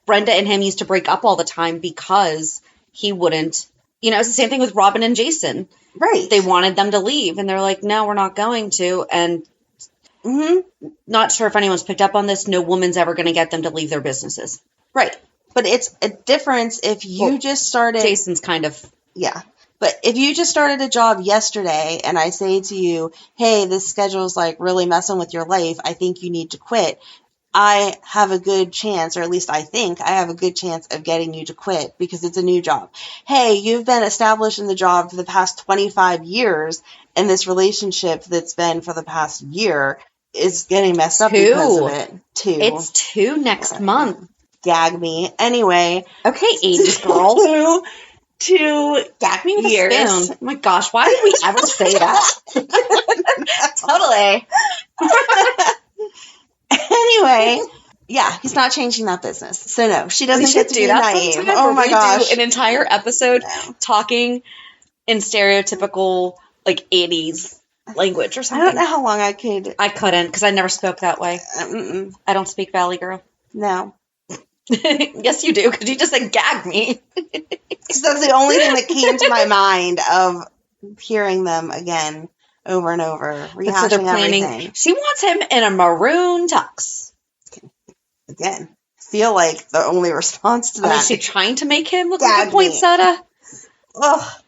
Speaker 3: Brenda and him used to break up all the time because he wouldn't, it's the same thing with Robin and Jason.
Speaker 1: Right.
Speaker 3: They wanted them to leave and they're like, no, we're not going to. And not sure if anyone's picked up on this. No woman's ever going to get them to leave their businesses.
Speaker 1: Right. But it's a difference if you just started...
Speaker 3: Jason's kind of...
Speaker 1: Yeah. But if you just started a job yesterday and I say to you, hey, this schedule's like really messing with your life, I think you need to quit, I have a good chance, or at least I think I have a good chance of getting you to quit because it's a new job. Hey, you've been established in the job for the past 25 years and this relationship that's been for the past year is getting messed up because of it. 2.
Speaker 3: It's 2 next month.
Speaker 1: Gag me. Anyway.
Speaker 3: Okay, 80s girl.
Speaker 1: 2
Speaker 3: gag me with
Speaker 1: years.
Speaker 3: a spoon. Oh my gosh, why did we ever say that? Totally.
Speaker 1: Anyway, yeah, he's not changing that business. So no, she doesn't get to do that naive. Oh my gosh.
Speaker 3: Do an entire episode talking in stereotypical, 80s language or something.
Speaker 1: I don't know how long I could.
Speaker 3: I couldn't, because I never spoke that way. I don't speak Valley Girl.
Speaker 1: No.
Speaker 3: Yes, you do, because you just said gag me.
Speaker 1: Because that's the only thing that came to my mind of hearing them again over and over, rehashing everything.
Speaker 3: She wants him in a maroon tux.
Speaker 1: Again, feel like the only response to that.
Speaker 3: Is she trying to make him look like a poinsettia?
Speaker 1: Ugh.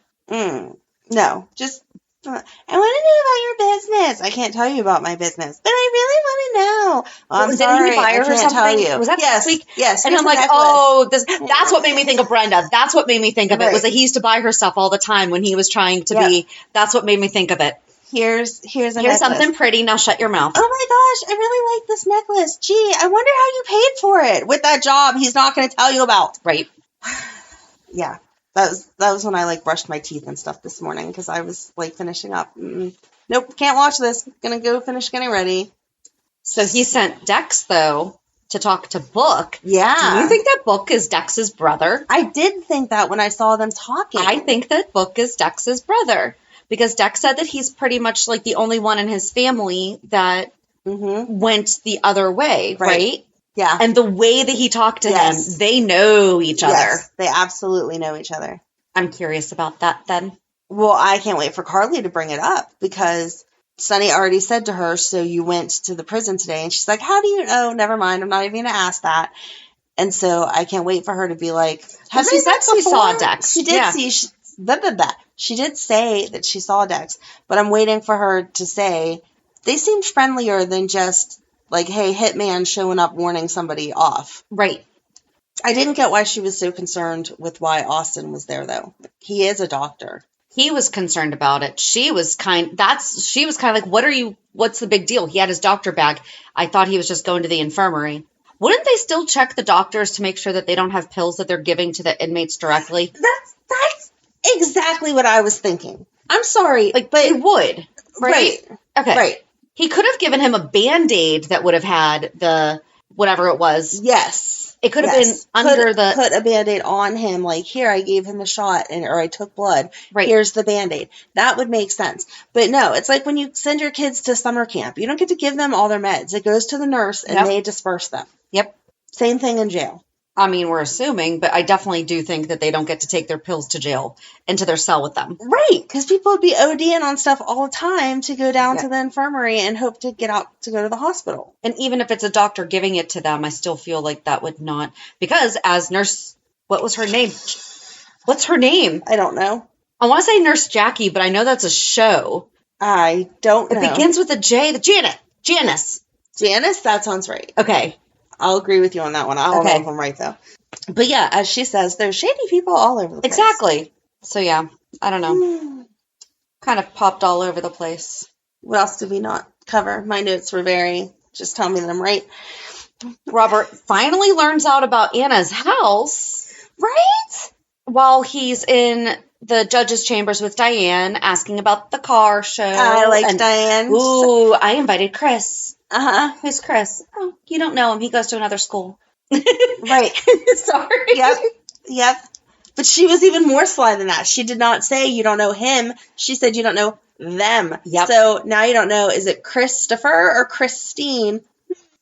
Speaker 1: No, just... I want to know about your business. I can't tell you about my business, but I really want to know. I'm sorry,
Speaker 3: didn't he buy her
Speaker 1: I can't
Speaker 3: something?
Speaker 1: tell you.
Speaker 3: Was that this week?
Speaker 1: Yes.
Speaker 3: And I'm like, that's what made me think of Brenda. That's what made me think of it, was that he used to buy her stuff all the time when he was trying to be. That's what made me think of it.
Speaker 1: Here's
Speaker 3: something pretty. Now shut your mouth.
Speaker 1: Oh my gosh, I really like this necklace. Gee, I wonder how you paid for it with that job he's not going to tell you about.
Speaker 3: Right.
Speaker 1: Yeah. That was when I brushed my teeth and stuff this morning because I was finishing up. Nope, can't watch this. Gonna go finish getting ready.
Speaker 3: So he sent Dex though to talk to Book.
Speaker 1: Yeah.
Speaker 3: Do you think that Book is Dex's brother?
Speaker 1: I did think that when I saw them talking.
Speaker 3: I think that Book is Dex's brother because Dex said that he's pretty much the only one in his family that went the other way, right?
Speaker 1: Yeah.
Speaker 3: And the way that he talked to him, they know each other.
Speaker 1: Yes, they absolutely know each other.
Speaker 3: I'm curious about that then.
Speaker 1: Well, I can't wait for Carly to bring it up because Sonny already said to her, so you went to the prison today. And she's like, how do you know? Never mind. I'm not even going to ask that. And so I can't wait for her to be like, have
Speaker 3: she said she saw Dex.
Speaker 1: She did She did say that she saw Dex, but I'm waiting for her to say they seemed friendlier than just hey, hitman showing up warning somebody off.
Speaker 3: Right.
Speaker 1: I didn't get why she was so concerned with why Austin was there, though. He is a doctor.
Speaker 3: He was concerned about it. She was kind of like, what's the big deal? He had his doctor bag. I thought he was just going to the infirmary. Wouldn't they still check the doctors to make sure that they don't have pills that they're giving to the inmates directly?
Speaker 1: That's exactly what I was thinking. I'm sorry.
Speaker 3: Like, but it would. Right? Okay.
Speaker 1: Right.
Speaker 3: He could have given him a Band-Aid that would have had the whatever it was.
Speaker 1: Yes.
Speaker 3: It could have been
Speaker 1: Put a Band-Aid on him, like, here, I gave him a shot, or I took blood.
Speaker 3: Right.
Speaker 1: Here's the Band-Aid. That would make sense. But no, it's like when you send your kids to summer camp. You don't get to give them all their meds. It goes to the nurse, and they disperse them.
Speaker 3: Yep.
Speaker 1: Same thing in jail.
Speaker 3: I mean, we're assuming, but I definitely do think that they don't get to take their pills to jail, into their cell with them.
Speaker 1: Right, because people would be ODing on stuff all the time to go down to the infirmary and hope to get out to go to the hospital.
Speaker 3: And even if it's a doctor giving it to them, I still feel like that would not, because as nurse, what was her name? What's her name?
Speaker 1: I don't know.
Speaker 3: I want to say Nurse Jackie, but I know that's a show.
Speaker 1: I don't know.
Speaker 3: It begins with a J. Janice.
Speaker 1: Janice? That sounds right.
Speaker 3: Okay.
Speaker 1: I'll agree with you on that one. I don't know if I'm right, though. But yeah, as she says, there's shady people all over the place.
Speaker 3: Exactly. So yeah, I don't know. Kind of popped all over the place.
Speaker 1: What else did we not cover? My notes were just tell me that I'm right.
Speaker 3: Robert finally learns out about Anna's house.
Speaker 1: Right?
Speaker 3: While he's in the judge's chambers with Diane, asking about the car show.
Speaker 1: I like Diane.
Speaker 3: Ooh, I invited Chris.
Speaker 1: Uh-huh.
Speaker 3: Who's Chris? Oh, you don't know him. He goes to another school.
Speaker 1: Right.
Speaker 3: Sorry.
Speaker 1: Yep. But she was even more sly than that. She did not say you don't know him. She said you don't know them.
Speaker 3: Yep.
Speaker 1: So now you don't know, is it Christopher or Christine?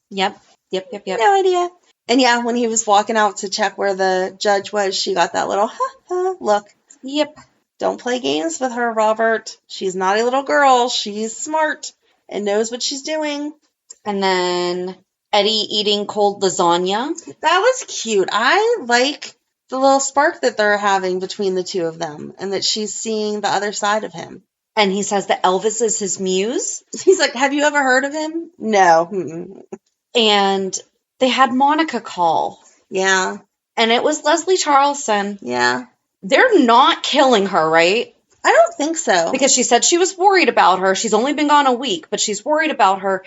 Speaker 3: Yep.
Speaker 1: No idea. And yeah, when he was walking out to check where the judge was, she got that little look.
Speaker 3: Yep.
Speaker 1: Don't play games with her, Robert. She's not a little girl. She's smart and knows what she's doing.
Speaker 3: And then Eddie eating cold lasagna.
Speaker 1: That was cute. I like the little spark that they're having between the two of them, and that she's seeing the other side of him.
Speaker 3: And he says that Elvis is his muse.
Speaker 1: He's like, have you ever heard of him? No. Mm-mm.
Speaker 3: And they had Monica call.
Speaker 1: Yeah.
Speaker 3: And it was Leslie Charleston.
Speaker 1: Yeah.
Speaker 3: They're not killing her, right?
Speaker 1: I don't think so.
Speaker 3: Because she said she was worried about her. She's only been gone a week, but she's worried about her.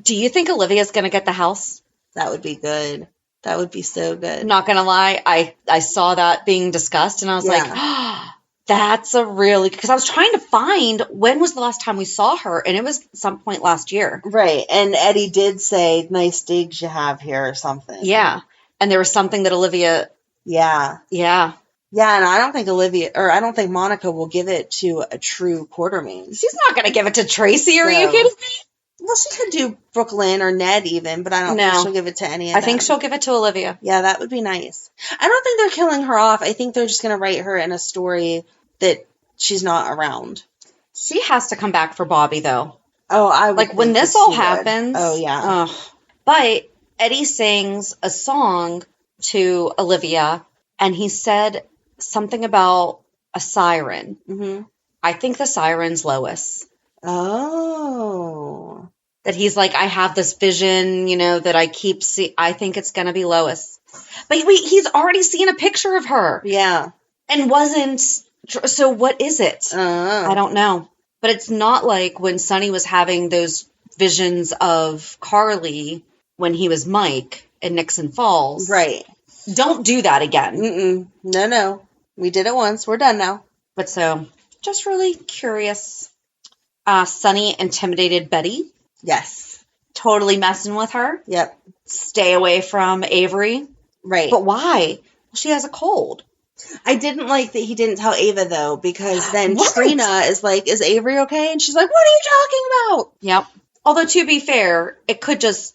Speaker 3: Do you think Olivia's going to get the house?
Speaker 1: That would be good. That would be so good.
Speaker 3: Not going to lie. I saw that being discussed, and I was like, oh, that's a really... Because I was trying to find when was the last time we saw her, and it was some point last year.
Speaker 1: Right. And Eddie did say, nice digs you have here or something.
Speaker 3: Yeah. And there was something that Olivia...
Speaker 1: Yeah.
Speaker 3: Yeah.
Speaker 1: Yeah, and I don't think Monica will give it to a true Quartermain.
Speaker 3: She's not going to give it to Tracy. Are you kidding me?
Speaker 1: Well, she could do Brooklyn or Ned even, but I don't think she'll give it to any of them.
Speaker 3: I think she'll give it to Olivia.
Speaker 1: Yeah, that would be nice. I don't think they're killing her off. I think they're just going to write her in a story that she's not around.
Speaker 3: She has to come back for Bobby, though.
Speaker 1: Oh, I would
Speaker 3: like when this all happens.
Speaker 1: Oh, yeah.
Speaker 3: But Eddie sings a song to Olivia, and he said something about a siren.
Speaker 1: Mm-hmm.
Speaker 3: I think the siren's Lois.
Speaker 1: Oh.
Speaker 3: That he's like, I have this vision, that I keep I think it's going to be Lois. But he's already seen a picture of her.
Speaker 1: Yeah.
Speaker 3: And wasn't... So what is it? I don't know. But it's not like when Sonny was having those visions of Carly when he was Mike in Nixon Falls.
Speaker 1: Right.
Speaker 3: Don't do that again.
Speaker 1: Mm-mm. No. We did it once. We're done now.
Speaker 3: But so, just really curious. Sonny intimidated Betty.
Speaker 1: Yes.
Speaker 3: Totally messing with her.
Speaker 1: Yep.
Speaker 3: Stay away from Avery.
Speaker 1: Right.
Speaker 3: But why? Well, she has a cold.
Speaker 1: I didn't like that he didn't tell Ava, though, because then Trina is like, is Avery okay? And she's like, what are you talking about?
Speaker 3: Yep. Although, to be fair,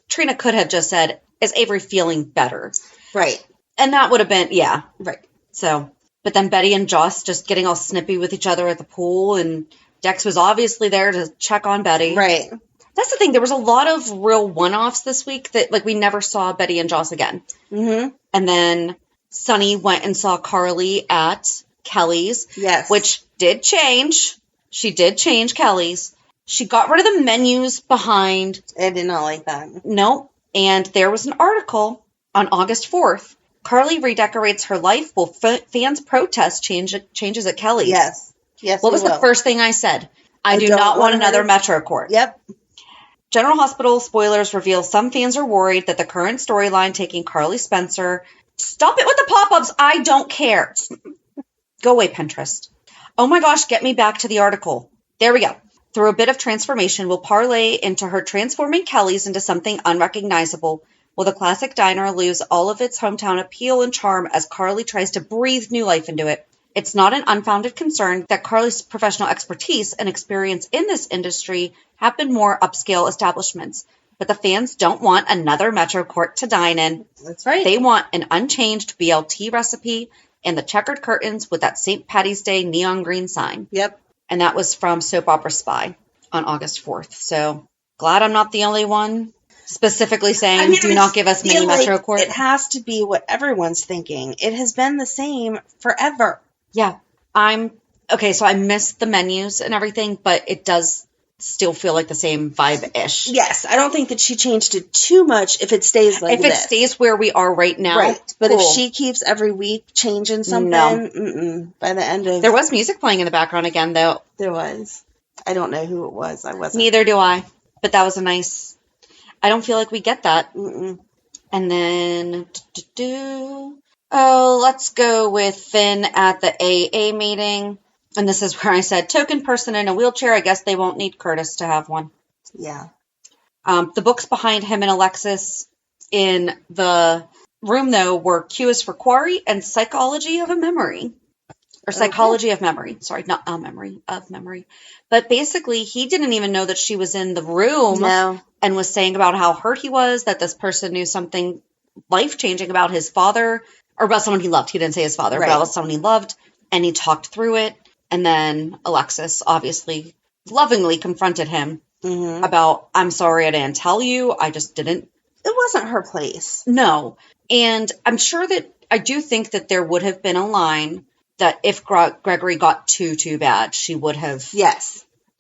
Speaker 3: Trina could have just said, is Avery feeling better?
Speaker 1: Right.
Speaker 3: And that would have been, yeah.
Speaker 1: Right.
Speaker 3: So, but then Betty and Joss just getting all snippy with each other at the pool, and Dex was obviously there to check on Betty.
Speaker 1: Right.
Speaker 3: That's the thing. There was a lot of real one-offs this week that, we never saw Betty and Joss again.
Speaker 1: Mm-hmm.
Speaker 3: And then Sonny went and saw Carly at Kelly's.
Speaker 1: Yes.
Speaker 3: Which did change. She did change Kelly's. She got rid of the menus behind.
Speaker 1: I did not like that.
Speaker 3: No. And there was an article on August 4th. Carly redecorates her life while fans protest changes at Kelly's.
Speaker 1: Yes. Yes,
Speaker 3: What
Speaker 1: we
Speaker 3: was the
Speaker 1: will.
Speaker 3: first thing I said? I do
Speaker 1: don't
Speaker 3: not want
Speaker 1: want
Speaker 3: another
Speaker 1: her-
Speaker 3: Metro Court.
Speaker 1: Yep.
Speaker 3: General Hospital spoilers reveal some fans are worried that the current storyline taking Carly Spencer. Stop it with the pop-ups. I don't care. Go away, Pinterest. Oh my gosh, get me back to the article. There we go. Through a bit of transformation, will parlay into her transforming Kelly's into something unrecognizable. Will the classic diner lose all of its hometown appeal and charm as Carly tries to breathe new life into it? It's not an unfounded concern that Carly's professional expertise and experience in this industry have been more upscale establishments. But the fans don't want another Metro Court to dine in.
Speaker 1: That's right.
Speaker 3: They want an unchanged BLT recipe and the checkered curtains with that St. Patty's Day neon green sign.
Speaker 1: Yep.
Speaker 3: And that was from Soap Opera Spy on August 4th. So glad I'm not the only one specifically saying, do not give us mini Metro Court.
Speaker 1: It has to be what everyone's thinking. It has been the same forever.
Speaker 3: Yeah. Okay, so I missed the menus and everything, but it does still feel like the same vibe-ish.
Speaker 1: Yes, I don't think that she changed it too much if it stays like this.
Speaker 3: If it stays where we are right now.
Speaker 1: Right. But
Speaker 3: cool.
Speaker 1: if she keeps every week changing something, by the end of...
Speaker 3: There was music playing in the background again, though.
Speaker 1: There was. I don't know who it was. I wasn't.
Speaker 3: Neither do I. But that was a nice... I don't feel like we get that.
Speaker 1: Mm-mm.
Speaker 3: And then... Oh, let's go with Finn at the AA meeting. And this is where I said, token person in a wheelchair. I guess they won't need Curtis to have one.
Speaker 1: Yeah.
Speaker 3: The books behind him and Alexis in the room, though, were Q is for Quarry and Psychology of a Memory. Or Psychology of Memory. Sorry, not a memory, of memory. But basically, he didn't even know that she was in the room.
Speaker 1: No.
Speaker 3: And was saying about how hurt he was, that this person knew something life-changing about his father, or about someone he loved. He didn't say his father,
Speaker 1: Right.
Speaker 3: but about someone he loved. And he talked through it. And then Alexis obviously lovingly confronted him about, I'm sorry I didn't tell you. I just didn't.
Speaker 1: It wasn't her place.
Speaker 3: No. And I'm sure that I do think that there would have been a line that if Gregory got too bad, she would have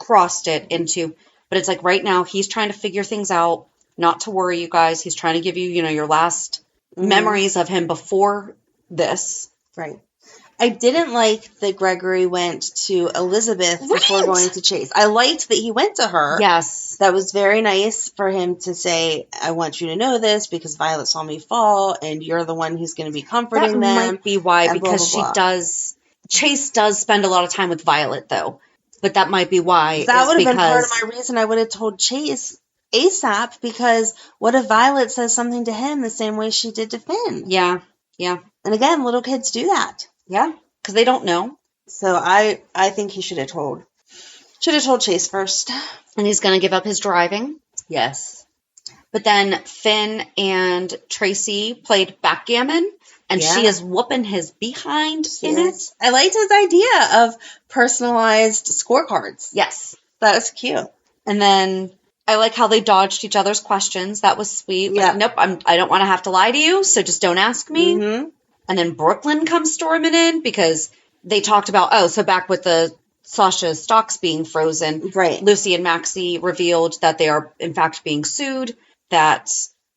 Speaker 3: crossed it into. But it's like right now he's trying to figure things out. Not to worry, you guys. He's trying to give you, your last memories of him before this.
Speaker 1: Right. I didn't like that Gregory went to Elizabeth before going to Chase. I liked that he went to her.
Speaker 3: Yes.
Speaker 1: That was very nice for him to say, I want you to know this because Violet saw me fall and you're the one who's going to be comforting them.
Speaker 3: That might be why, because
Speaker 1: blah, blah, blah.
Speaker 3: Chase does spend a lot of time with Violet, though. But that might be why.
Speaker 1: That would have been part of my reason I would have told Chase ASAP, because what if Violet says something to him the same way she did to Finn?
Speaker 3: Yeah, yeah.
Speaker 1: And again, little kids do that.
Speaker 3: Yeah, because they don't know.
Speaker 1: So I think he should have told Chase first.
Speaker 3: And he's going to give up his driving.
Speaker 1: Yes.
Speaker 3: But then Finn and Tracy played backgammon, and she is whooping his behind in it.
Speaker 1: I liked his idea of personalized scorecards.
Speaker 3: Yes.
Speaker 1: That was cute.
Speaker 3: And then I like how they dodged each other's questions. That was sweet. Like, nope, I don't want to have to lie to you, so just don't ask me. Mm-hmm. And then Brooklyn comes storming in because they talked about, so back with the Sasha's stocks being frozen,
Speaker 1: right?
Speaker 3: Lucy and Maxie revealed that they are, in fact, being sued, that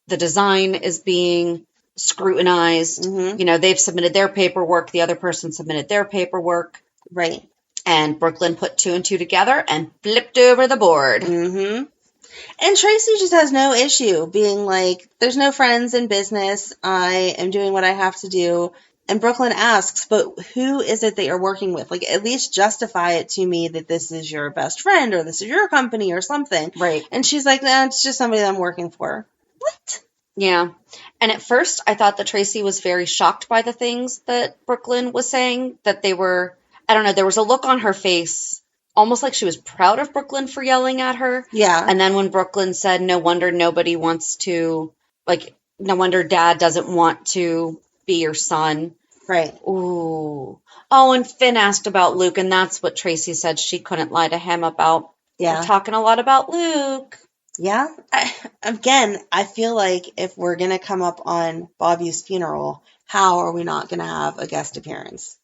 Speaker 3: the design is being scrutinized. Mm-hmm. They've submitted their paperwork. The other person submitted their paperwork.
Speaker 1: Right.
Speaker 3: And Brooklyn put 2 and 2 together and flipped over the board.
Speaker 1: Mm-hmm. And Tracy just has no issue being like, there's no friends in business. I am doing what I have to do. And Brooklyn asks, but who is it that you're working with? Like, at least justify it to me that this is your best friend or this is your company or something.
Speaker 3: Right.
Speaker 1: And she's like, nah, it's just somebody that I'm working for. What?
Speaker 3: Yeah. And at first, I thought that Tracy was very shocked by the things that Brooklyn was saying, that they were, I don't know, there was a look on her face, almost like she was proud of Brooklyn for yelling at her.
Speaker 1: Yeah.
Speaker 3: And then when Brooklyn said, no wonder nobody wants to, like, no wonder Dad doesn't want to be your son.
Speaker 1: Right.
Speaker 3: Ooh. Oh, and Finn asked about Luke, and that's what Tracy said she couldn't lie to him about.
Speaker 1: Yeah.
Speaker 3: We're talking a lot about Luke.
Speaker 1: Yeah. I feel like if we're going to come up on Bobby's funeral, how are we not going to have a guest appearance?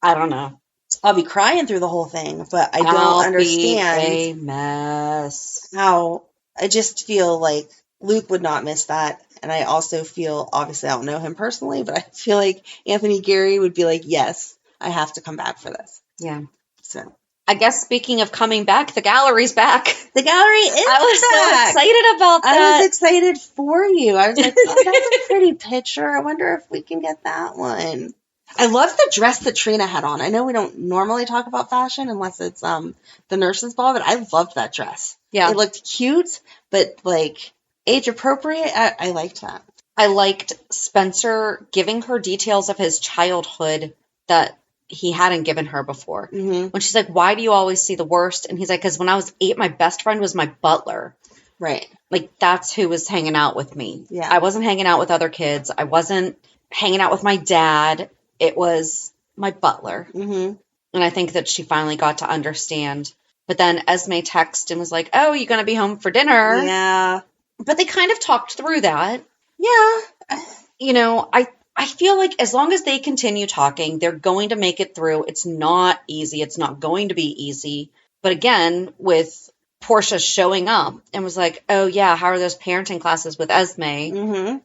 Speaker 3: I don't know.
Speaker 1: I'll be crying through the whole thing, but I don't understand
Speaker 3: be a mess.
Speaker 1: how. I just feel like Luke would not miss that. And I also feel, obviously I don't know him personally, but I feel like Anthony Gary would be like, yes, I have to come back for this.
Speaker 3: Yeah.
Speaker 1: So
Speaker 3: I guess speaking of coming back, the gallery's back.
Speaker 1: the gallery is
Speaker 3: I was
Speaker 1: back.
Speaker 3: so excited about that.
Speaker 1: I was excited for you. I was like, oh, that's a pretty picture. I wonder if we can get that one. I love the dress that Trina had on. I know we don't normally talk about fashion unless it's the nurse's ball, but I loved that dress.
Speaker 3: Yeah.
Speaker 1: It looked cute, but like age appropriate. I liked that.
Speaker 3: I liked Spencer giving her details of his childhood that he hadn't given her before.
Speaker 1: Mm-hmm.
Speaker 3: When she's like, why do you always see the worst? And he's like, because when I was 8, my best friend was my butler.
Speaker 1: Right.
Speaker 3: Like, that's who was hanging out with me.
Speaker 1: Yeah.
Speaker 3: I wasn't hanging out with other kids. I wasn't hanging out with my dad. It was my butler.
Speaker 1: Mm-hmm.
Speaker 3: And I think that she finally got to understand. But then Esme texted and was like, oh, you going to be home for dinner?
Speaker 1: Yeah.
Speaker 3: But they kind of talked through that.
Speaker 1: Yeah.
Speaker 3: You know, I feel like as long as they continue talking, they're going to make it through. It's not easy. It's not going to be easy. But again, with Portia showing up and was like, oh, yeah, how are those parenting classes with Esme?
Speaker 1: Mm-hmm.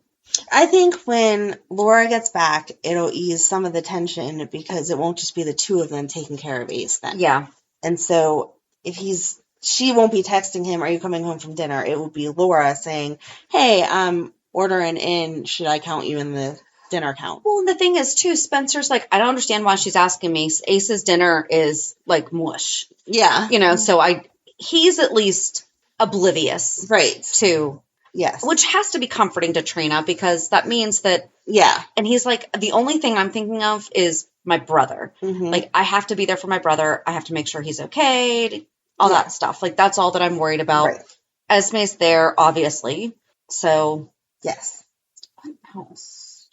Speaker 1: I think when Laura gets back, it'll ease some of the tension because it won't just be the two of them taking care of Ace then.
Speaker 3: Yeah.
Speaker 1: And so if she won't be texting him, are you coming home from dinner? It will be Laura saying, hey, I'm ordering in. Should I count you in the dinner count?
Speaker 3: Well, and the thing is, too, Spencer's like, I don't understand why she's asking me. Ace's dinner is like mush.
Speaker 1: Yeah.
Speaker 3: You know, so he's at least oblivious.
Speaker 1: Right.
Speaker 3: To.
Speaker 1: Yes.
Speaker 3: Which has to be comforting to Trina because that means that.
Speaker 1: Yeah.
Speaker 3: And he's like, the only thing I'm thinking of is my brother.
Speaker 1: Mm-hmm.
Speaker 3: Like, I have to be there for my brother. I have to make sure he's okay. All that stuff. Like, that's all that I'm worried about.
Speaker 1: Right.
Speaker 3: Esme's there, obviously. So.
Speaker 1: Yes.
Speaker 3: What else?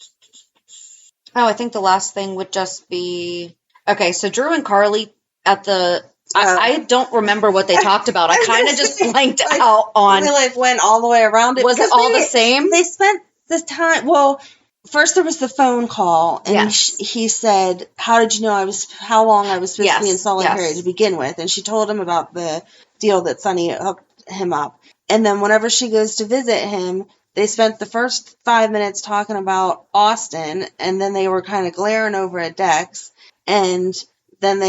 Speaker 3: Oh, I think the last thing would just be. Okay, so Drew and Carly at the. I don't remember what they talked about. I kind of just blanked out on.
Speaker 1: They went all the way around it.
Speaker 3: Was it all the same?
Speaker 1: They spent the time. Well, first there was the phone call, and
Speaker 3: yes.
Speaker 1: he said, "How did you know how long I was supposed to be in solitary to begin with?" And she told him about the deal that Sonny hooked him up. And then whenever she goes to visit him, they spent the first 5 minutes talking about Austin, and then they were kind of glaring over at Dex, and then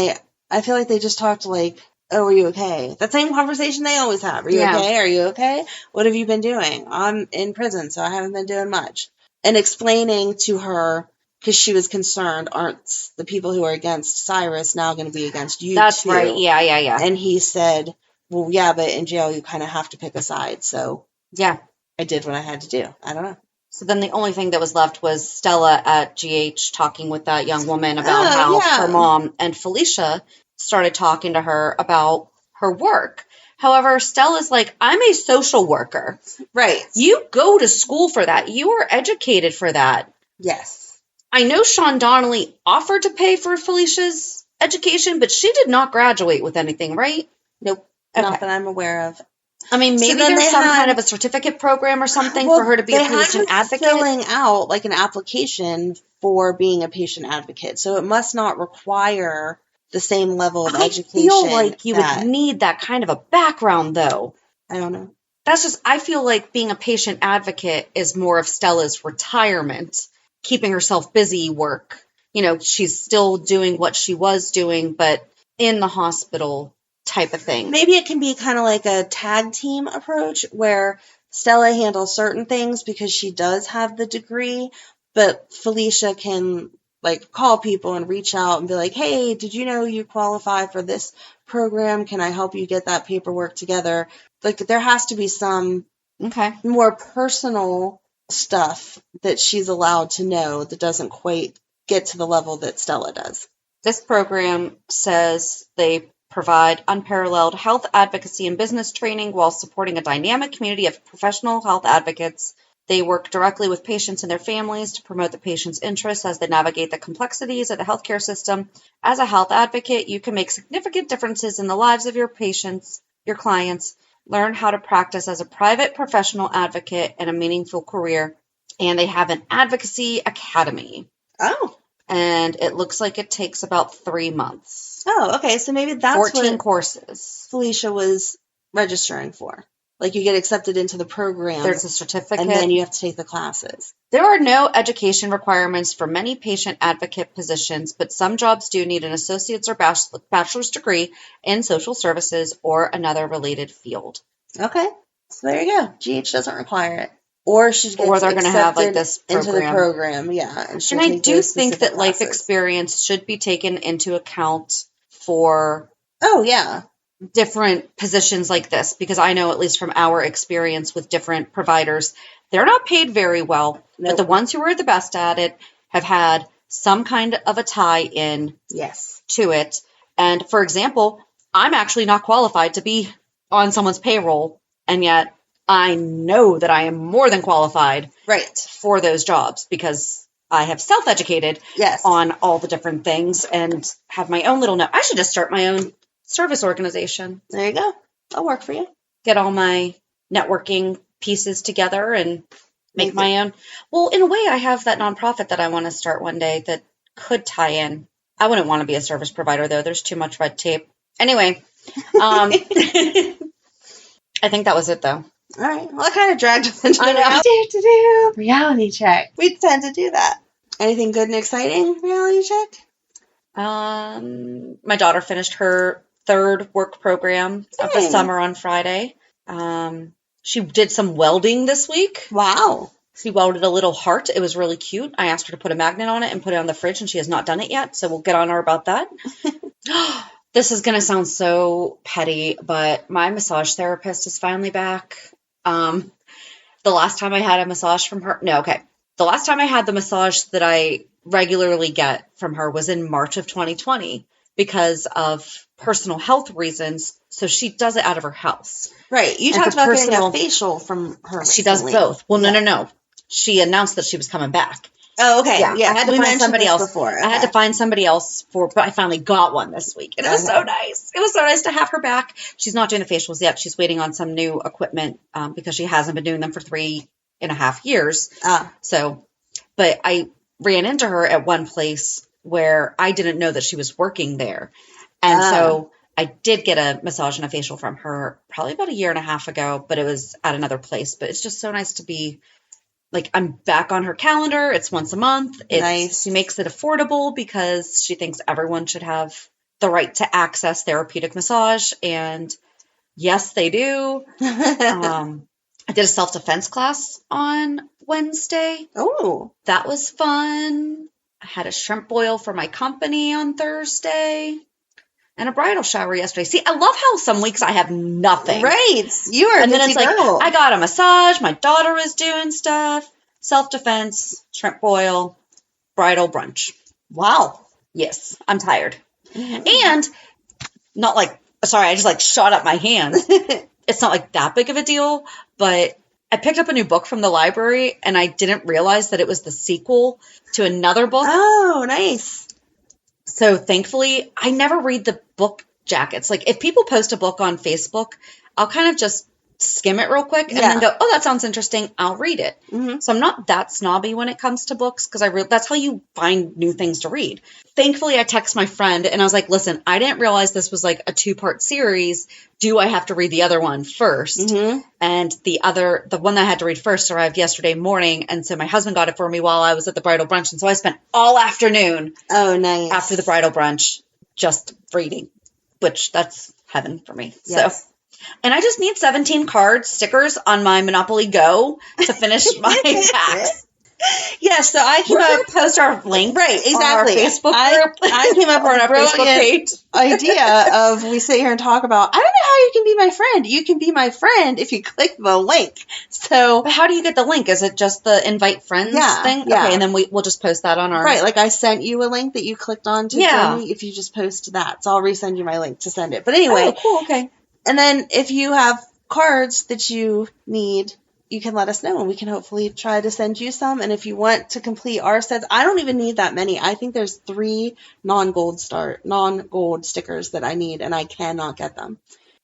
Speaker 1: I feel like they just talked like, oh, are you okay? That same conversation they always have. Are you okay? Are you okay? What have you been doing? I'm in prison, so I haven't been doing much. And explaining to her, because she was concerned, aren't the people who are against Cyrus now going to be against you
Speaker 3: That's
Speaker 1: too?
Speaker 3: That's right. Yeah.
Speaker 1: And he said, well, yeah, but in jail you kind of have to pick a side. So
Speaker 3: yeah,
Speaker 1: I did what I had to do. I don't know.
Speaker 3: So then the only thing that was left was Stella at GH talking with that young woman about how her mom and Felicia started talking to her about her work. However, Stella's like, I'm a social worker.
Speaker 1: Right.
Speaker 3: You go to school for that. You are educated for that.
Speaker 1: Yes.
Speaker 3: I know Sean Donnelly offered to pay for Felicia's education, but she did not graduate with anything, right?
Speaker 1: Nope. Okay. Not that I'm aware of.
Speaker 3: I mean, maybe there's some kind of a certificate program or something for her to be a patient advocate.
Speaker 1: Filling out like an application for being a patient advocate, so it must not require the same level of education.
Speaker 3: I feel like you would need that kind of a background, though.
Speaker 1: I don't know.
Speaker 3: I feel like being a patient advocate is more of Stella's retirement, keeping herself busy work. You know, she's still doing what she was doing, but in the hospital type of thing.
Speaker 1: Maybe it can be kind of like a tag team approach where Stella handles certain things because she does have the degree, but Felicia can like call people and reach out and be like, hey, did you know you qualify for this program? Can I help you get that paperwork together? Like there has to be some more personal stuff that she's allowed to know that doesn't quite get to the level that Stella does.
Speaker 3: This program says they provide unparalleled health advocacy and business training while supporting a dynamic community of professional health advocates. They work directly with patients and their families to promote the patient's interests as they navigate the complexities of the healthcare system. As a health advocate, you can make significant differences in the lives of your patients, your clients, learn how to practice as a private professional advocate and a meaningful career. And they have an advocacy academy.
Speaker 1: Oh.
Speaker 3: And it looks like it takes about 3 months.
Speaker 1: Oh, okay. So maybe that's
Speaker 3: 14 courses.
Speaker 1: Felicia was registering for. Like, you get accepted into the program.
Speaker 3: There's a certificate.
Speaker 1: And then you have to take the classes.
Speaker 3: There are no education requirements for many patient advocate positions, but some jobs do need an associate's or bachelor's degree in social services or another related field.
Speaker 1: Okay. So there you go. GH doesn't require it. Or they're
Speaker 3: going to have like this program.
Speaker 1: Into the program, yeah.
Speaker 3: And I do think that life experience should be taken into account for different positions like this, because I know, at least from our experience with different providers, they're not paid very well, but the ones who are the best at it have had some kind of a tie-in to it. And for example, I'm actually not qualified to be on someone's payroll, and yet I know that I am more than qualified for those jobs because I have self-educated on all the different things and have my own little I should just start my own service organization.
Speaker 1: There you go. That'll work for you.
Speaker 3: Get all my networking pieces together and make my own. Well, in a way, I have that nonprofit that I want to start one day that could tie in. I wouldn't want to be a service provider, though. There's too much red tape. Anyway, I think that was it, though.
Speaker 1: All right. Well, I kind of dragged us into
Speaker 2: reality check.
Speaker 1: We tend to do that. Anything good and exciting reality check?
Speaker 3: My daughter finished her 3rd work program of the summer on Friday. She did some welding this week.
Speaker 1: Wow.
Speaker 3: She welded a little heart. It was really cute. I asked her to put a magnet on it and put it on the fridge, and she has not done it yet, so we'll get on her about that. This is going to sound so petty, but my massage therapist is finally back. The last time I had a massage from her... No, okay. The last time I had the massage that I regularly get from her was in March of 2020 because of personal health reasons. So she does it out of her house.
Speaker 1: Right. You talked about getting a facial from her recently.
Speaker 3: She does both. Well, no. She announced that she was coming back.
Speaker 1: Oh, okay. Yeah.
Speaker 3: I had to find somebody else before. Okay. I had to find somebody else but I finally got one this week. And it was so nice. It was so nice to have her back. She's not doing the facials yet. She's waiting on some new equipment because she hasn't been doing them for 3.5 years. But I ran into her at one place where I didn't know that she was working there. And so I did get a massage and a facial from her probably about 1.5 years ago, but it was at another place. But it's just so nice to be like, I'm back on her calendar. It's once a month. Nice. She makes it affordable because she thinks everyone should have the right to access therapeutic massage. And yes, they do. I did a self-defense class on Wednesday.
Speaker 1: Oh.
Speaker 3: That was fun. I had a shrimp boil for my company on Thursday. And a bridal shower yesterday. See, I love how some weeks I have nothing.
Speaker 1: Right. You are a busy girl. And then it's like,
Speaker 3: I got a massage, my daughter is doing stuff, self-defense, shrimp boil, bridal brunch.
Speaker 1: Wow.
Speaker 3: Yes, I'm tired. Mm-hmm. And not like, sorry, I just like shot up my hand. It's not like that big of a deal, but I picked up a new book from the library and I didn't realize that it was the sequel to another book.
Speaker 1: Oh, nice.
Speaker 3: So thankfully, I never read the book jackets. Like, if people post a book on Facebook, I'll kind of just skim it real quick and then go, oh, that sounds interesting. I'll read it. Mm-hmm. So I'm not that snobby when it comes to books because that's how you find new things to read. Thankfully, I text my friend and I was like, listen, I didn't realize this was like a 2-part series. Do I have to read the other one first? Mm-hmm. And the one that I had to read first arrived yesterday morning. And so my husband got it for me while I was at the bridal brunch. And so I spent all afternoon after the bridal brunch just reading, which that's heaven for me. Yes. So. And I just need 17 stickers on my Monopoly Go to finish my packs.
Speaker 1: Yes, so I came
Speaker 3: up post our link,
Speaker 1: right? Exactly.
Speaker 3: On our Facebook group.
Speaker 1: I came up with a brilliant idea of we sit here and talk about. I don't know how you can be my friend. You can be my friend if you click the link. So,
Speaker 3: but how do you get the link? Is it just the invite friends thing?
Speaker 1: Yeah.
Speaker 3: Okay, and then we'll just post that on our
Speaker 1: Like I sent you a link that you clicked on to join me. If you just post that, so I'll resend you my link to send it. But anyway,
Speaker 3: cool. Okay.
Speaker 1: And then if you have cards that you need, you can let us know and we can hopefully try to send you some. And if you want to complete our sets, I don't even need that many. I think there's 3 non-gold stickers that I need and I cannot get them.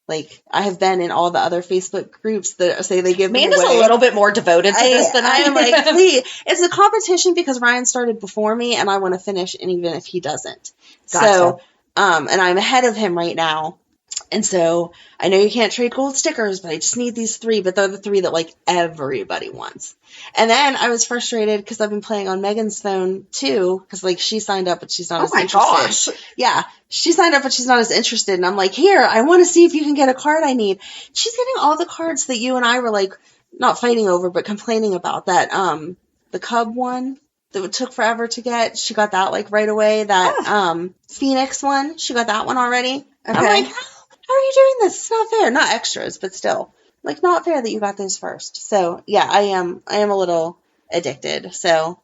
Speaker 1: Like, I have been in all the other Facebook groups that say they give me away.
Speaker 3: Amanda's a little bit more devoted to this than I am.
Speaker 1: Like, please. It's a competition because Ryan started before me and I want to finish, and even if he doesn't. Gotcha. So, and I'm ahead of him right now. And so I know you can't trade gold stickers, but I just need these 3, but they're the 3 that like everybody wants. And then I was frustrated because I've been playing on Megan's phone too, because like she signed up, but she's not as interested. Oh my gosh. Yeah, she signed up, but she's not as interested. And I'm like, here, I want to see if you can get a card I need. She's getting all the cards that you and I were like, not fighting over, but complaining about. That, the Cub one that took forever to get, she got that like right away. That, Phoenix one, she got that one already. Okay. I'm like, how are you doing this? It's not fair. Not extras, but still. Like, not fair that you got those first. So, yeah, I am a little addicted. So,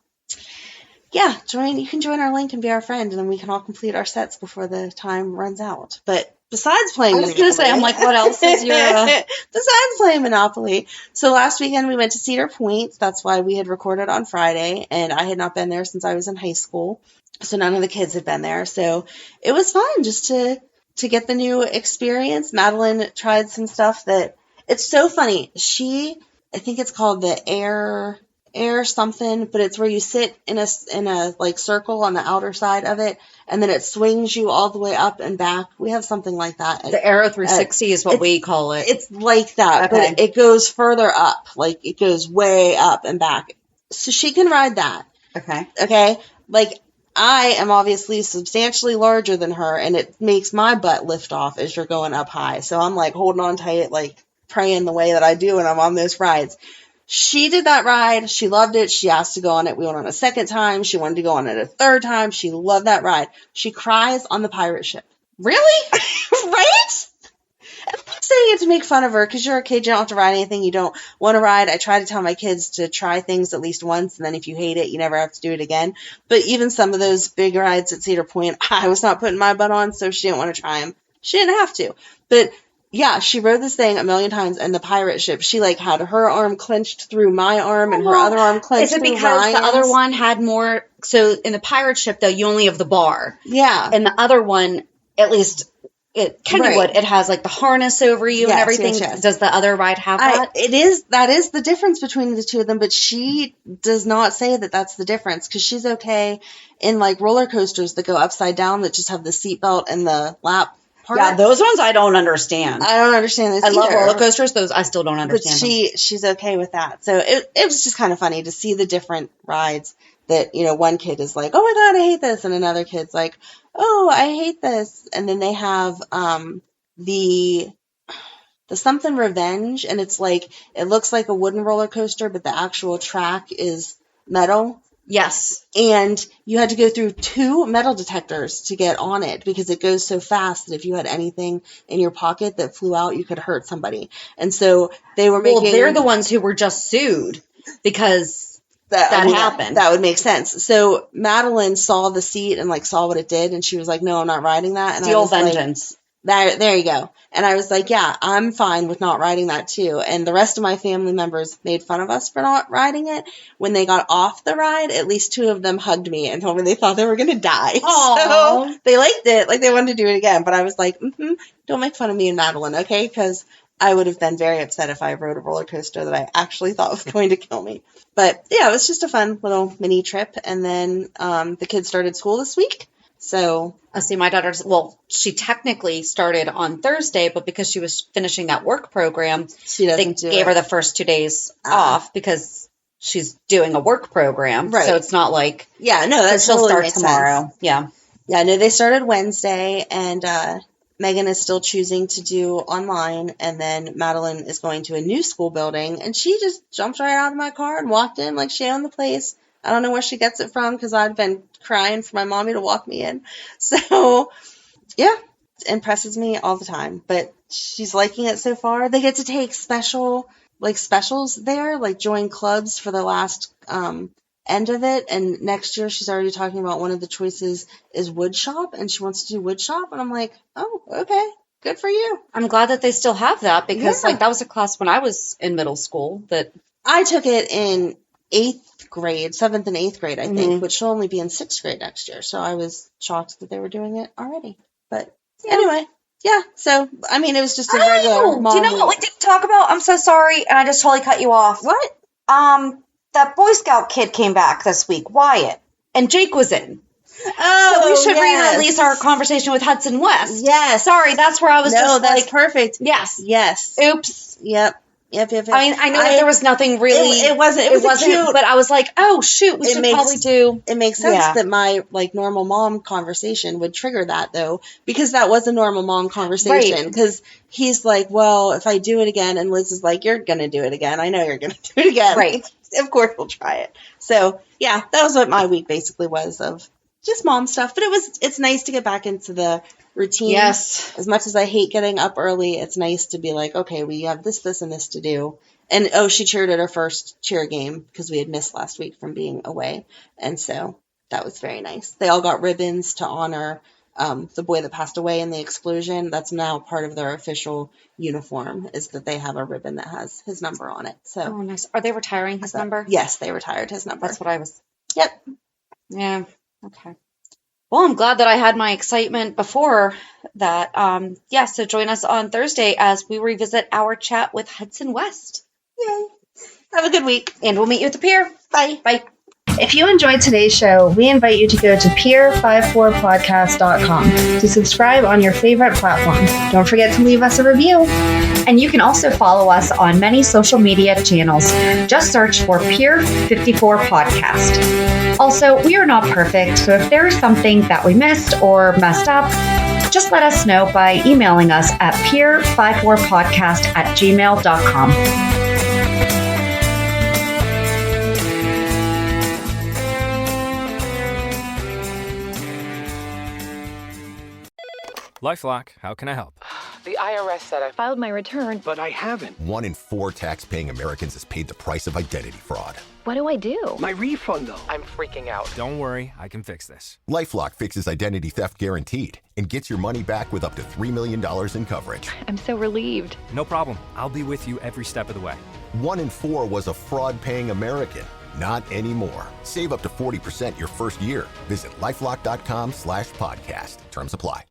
Speaker 1: yeah, you can join our link and be our friend, and then we can all complete our sets before the time runs out. But besides playing Monopoly. I was going to say, I'm like, what else is your... Besides playing Monopoly. So, last weekend we went to Cedar Point. That's why we had recorded on Friday, and I had not been there since I was in high school. So, none of the kids had been there. So, it was fun just to get the new experience. Madeline tried some stuff that, it's so funny. I think it's called the air something, but it's where you sit in a like circle on the outer side of it, and then it swings you all the way up and back. We have something like that.
Speaker 3: The Aero 360 is what we call it.
Speaker 1: It's like that, okay. But it goes further up. Like, it goes way up and back. So she can ride that. Okay? Like, I am obviously substantially larger than her, and it makes my butt lift off as you're going up high. So I'm like holding on tight, like praying the way that I do when I'm on those rides. She did that ride. She loved it. She asked to go on it. We went on a second time. She wanted to go on it a third time. She loved that ride. She cries on the pirate ship.
Speaker 3: Really?
Speaker 1: Right? I'm not saying it to make fun of her, because you're a kid, you don't have to ride anything you don't want to ride. I try to tell my kids to try things at least once, and then if you hate it, you never have to do it again. But even some of those big rides at Cedar Point, I was not putting my butt on, so she didn't want to try them. She didn't have to. But yeah, she rode this thing a million times, and the pirate ship, she like had her arm clenched through my arm and her other arm clenched through Ryan's. Is it because
Speaker 3: the other one had more? So in the pirate ship, though, you only have the bar.
Speaker 1: Yeah.
Speaker 3: And the other one, at least it kind of would. It has like the harness over you and everything. Yes. Does the other ride have that?
Speaker 1: That is the difference between the two of them, but she does not say that that's the difference, because she's okay in like roller coasters that go upside down that just have the seatbelt and the lap part.
Speaker 3: Yeah, those ones I don't understand.
Speaker 1: I don't understand those either.
Speaker 3: I love roller coasters. Those I still don't understand.
Speaker 1: But she's okay with that. So it was just kind of funny to see the different rides that, you know, one kid is like, oh my God, I hate this. And another kid's like, oh, I hate this. And then they have the something Revenge, and it's like, it looks like a wooden roller coaster, but the actual track is metal.
Speaker 3: Yes.
Speaker 1: And you had to go through 2 metal detectors to get on it, because it goes so fast that if you had anything in your pocket that flew out, you could hurt somebody. And so they were making...
Speaker 3: Well, they're the ones who were just sued because that happened.
Speaker 1: That would make sense. So Madeline saw the seat and like saw what it did, and she was like, no, I'm not riding that. And
Speaker 3: Steel vengeance.
Speaker 1: Like, there you go. And I was like, yeah, I'm fine with not riding that too. And the rest of my family members made fun of us for not riding it. When they got off the ride, at least 2 of them hugged me and told me they thought they were going to die.
Speaker 3: Aww.
Speaker 1: So they liked it. Like, they wanted to do it again. But I was like, don't make fun of me and Madeline, okay? Because I would have been very upset if I rode a roller coaster that I actually thought was going to kill me. But yeah, it was just a fun little mini trip. And then the kids started school this week. So
Speaker 3: I see my daughter's, she technically started on Thursday, but because she was finishing that work program, they gave her the first 2 days off because she's doing a work program.
Speaker 1: Right.
Speaker 3: So it's not like,
Speaker 1: that
Speaker 3: she'll start tomorrow.
Speaker 1: Sense. Yeah. Yeah, no, they started Wednesday, and Megan is still choosing to do online, and then Madeline is going to a new school building, and she just jumped right out of my car and walked in like she owned the place. I don't know where she gets it from, because I've been crying for my mommy to walk me in. So, yeah, it impresses me all the time. But she's liking it so far. They get to take specials there, like join clubs for the last end of it. And next year, she's already talking about one of the choices is wood shop, and she wants to do wood shop. And I'm like, oh, okay, good for you.
Speaker 3: I'm glad that they still have that, because that was a class when I was in middle school that
Speaker 1: I took it in 7th and 8th grade, I think, which will only be in 6th grade next year. So I was shocked that they were doing it already. But anyway, so, I mean, it was just a regular mom.
Speaker 3: Do you know what we didn't talk about? I'm so sorry, and I just totally cut you off.
Speaker 1: What?
Speaker 3: That Boy Scout kid came back this week, Wyatt, and Jake was in.
Speaker 1: Oh,
Speaker 3: So we should
Speaker 1: yes.
Speaker 3: re-release our conversation with Hudson West.
Speaker 1: Yes.
Speaker 3: Sorry, that's where I was
Speaker 1: No,
Speaker 3: just
Speaker 1: that's
Speaker 3: like,
Speaker 1: perfect.
Speaker 3: yes.
Speaker 1: Yes.
Speaker 3: Oops.
Speaker 1: Yep. Yep.
Speaker 3: I mean, I know that there was nothing really.
Speaker 1: It wasn't. It wasn't cute.
Speaker 3: But I was like, oh shoot, we should probably do.
Speaker 1: It makes sense
Speaker 3: Yeah.
Speaker 1: that my normal mom conversation would trigger that though, because that was a normal mom conversation. Because he's like, well, if I do it again, and Liz is like, you're gonna do it again. I know you're gonna do it again.
Speaker 3: Right.
Speaker 1: Of course we'll try it. So yeah, that was what my week basically was, of just mom stuff. But it's nice to get back into the routine.
Speaker 3: Yes.
Speaker 1: As much as I hate getting up early, it's nice to be like, okay, we have this, and this to do. And she cheered at her first cheer game because we had missed last week from being away. And so that was very nice. They all got ribbons to honor the boy that passed away in the explosion. That's now part of their official uniform, is that they have a ribbon that has his number on it. So
Speaker 3: Oh, nice. Are they retiring his number?
Speaker 1: Yes, they retired his number.
Speaker 3: That's what I was.
Speaker 1: Yep.
Speaker 3: Yeah. Okay. Well, I'm glad that I had my excitement before that. So join us on Thursday as we revisit our chat with Hudson West.
Speaker 1: Yay. Have a good week.
Speaker 3: And we'll meet you at the pier.
Speaker 1: Bye.
Speaker 3: Bye.
Speaker 2: If you enjoyed today's show, we invite you to go to peer54podcast.com to subscribe on your favorite platform. Don't forget to leave us a review. And you can also follow us on many social media channels. Just search for Peer54 Podcast. Also, we are not perfect, so if there is something that we missed or messed up, just let us know by emailing us at peer54podcast@gmail.com.
Speaker 4: LifeLock, how can I help?
Speaker 5: The IRS said I filed my return,
Speaker 6: But I haven't.
Speaker 7: 1 in 4 tax-paying Americans has paid the price of identity fraud.
Speaker 5: What do I do?
Speaker 6: My refund, though.
Speaker 5: I'm freaking out.
Speaker 4: Don't worry, I can fix this.
Speaker 7: LifeLock fixes identity theft guaranteed and gets your money back with up to $3 million in coverage.
Speaker 5: I'm so relieved.
Speaker 4: No problem. I'll be with you every step of the way.
Speaker 7: 1 in 4 was a fraud-paying American. Not anymore. Save up to 40% your first year. Visit LifeLock.com/podcast. Terms apply.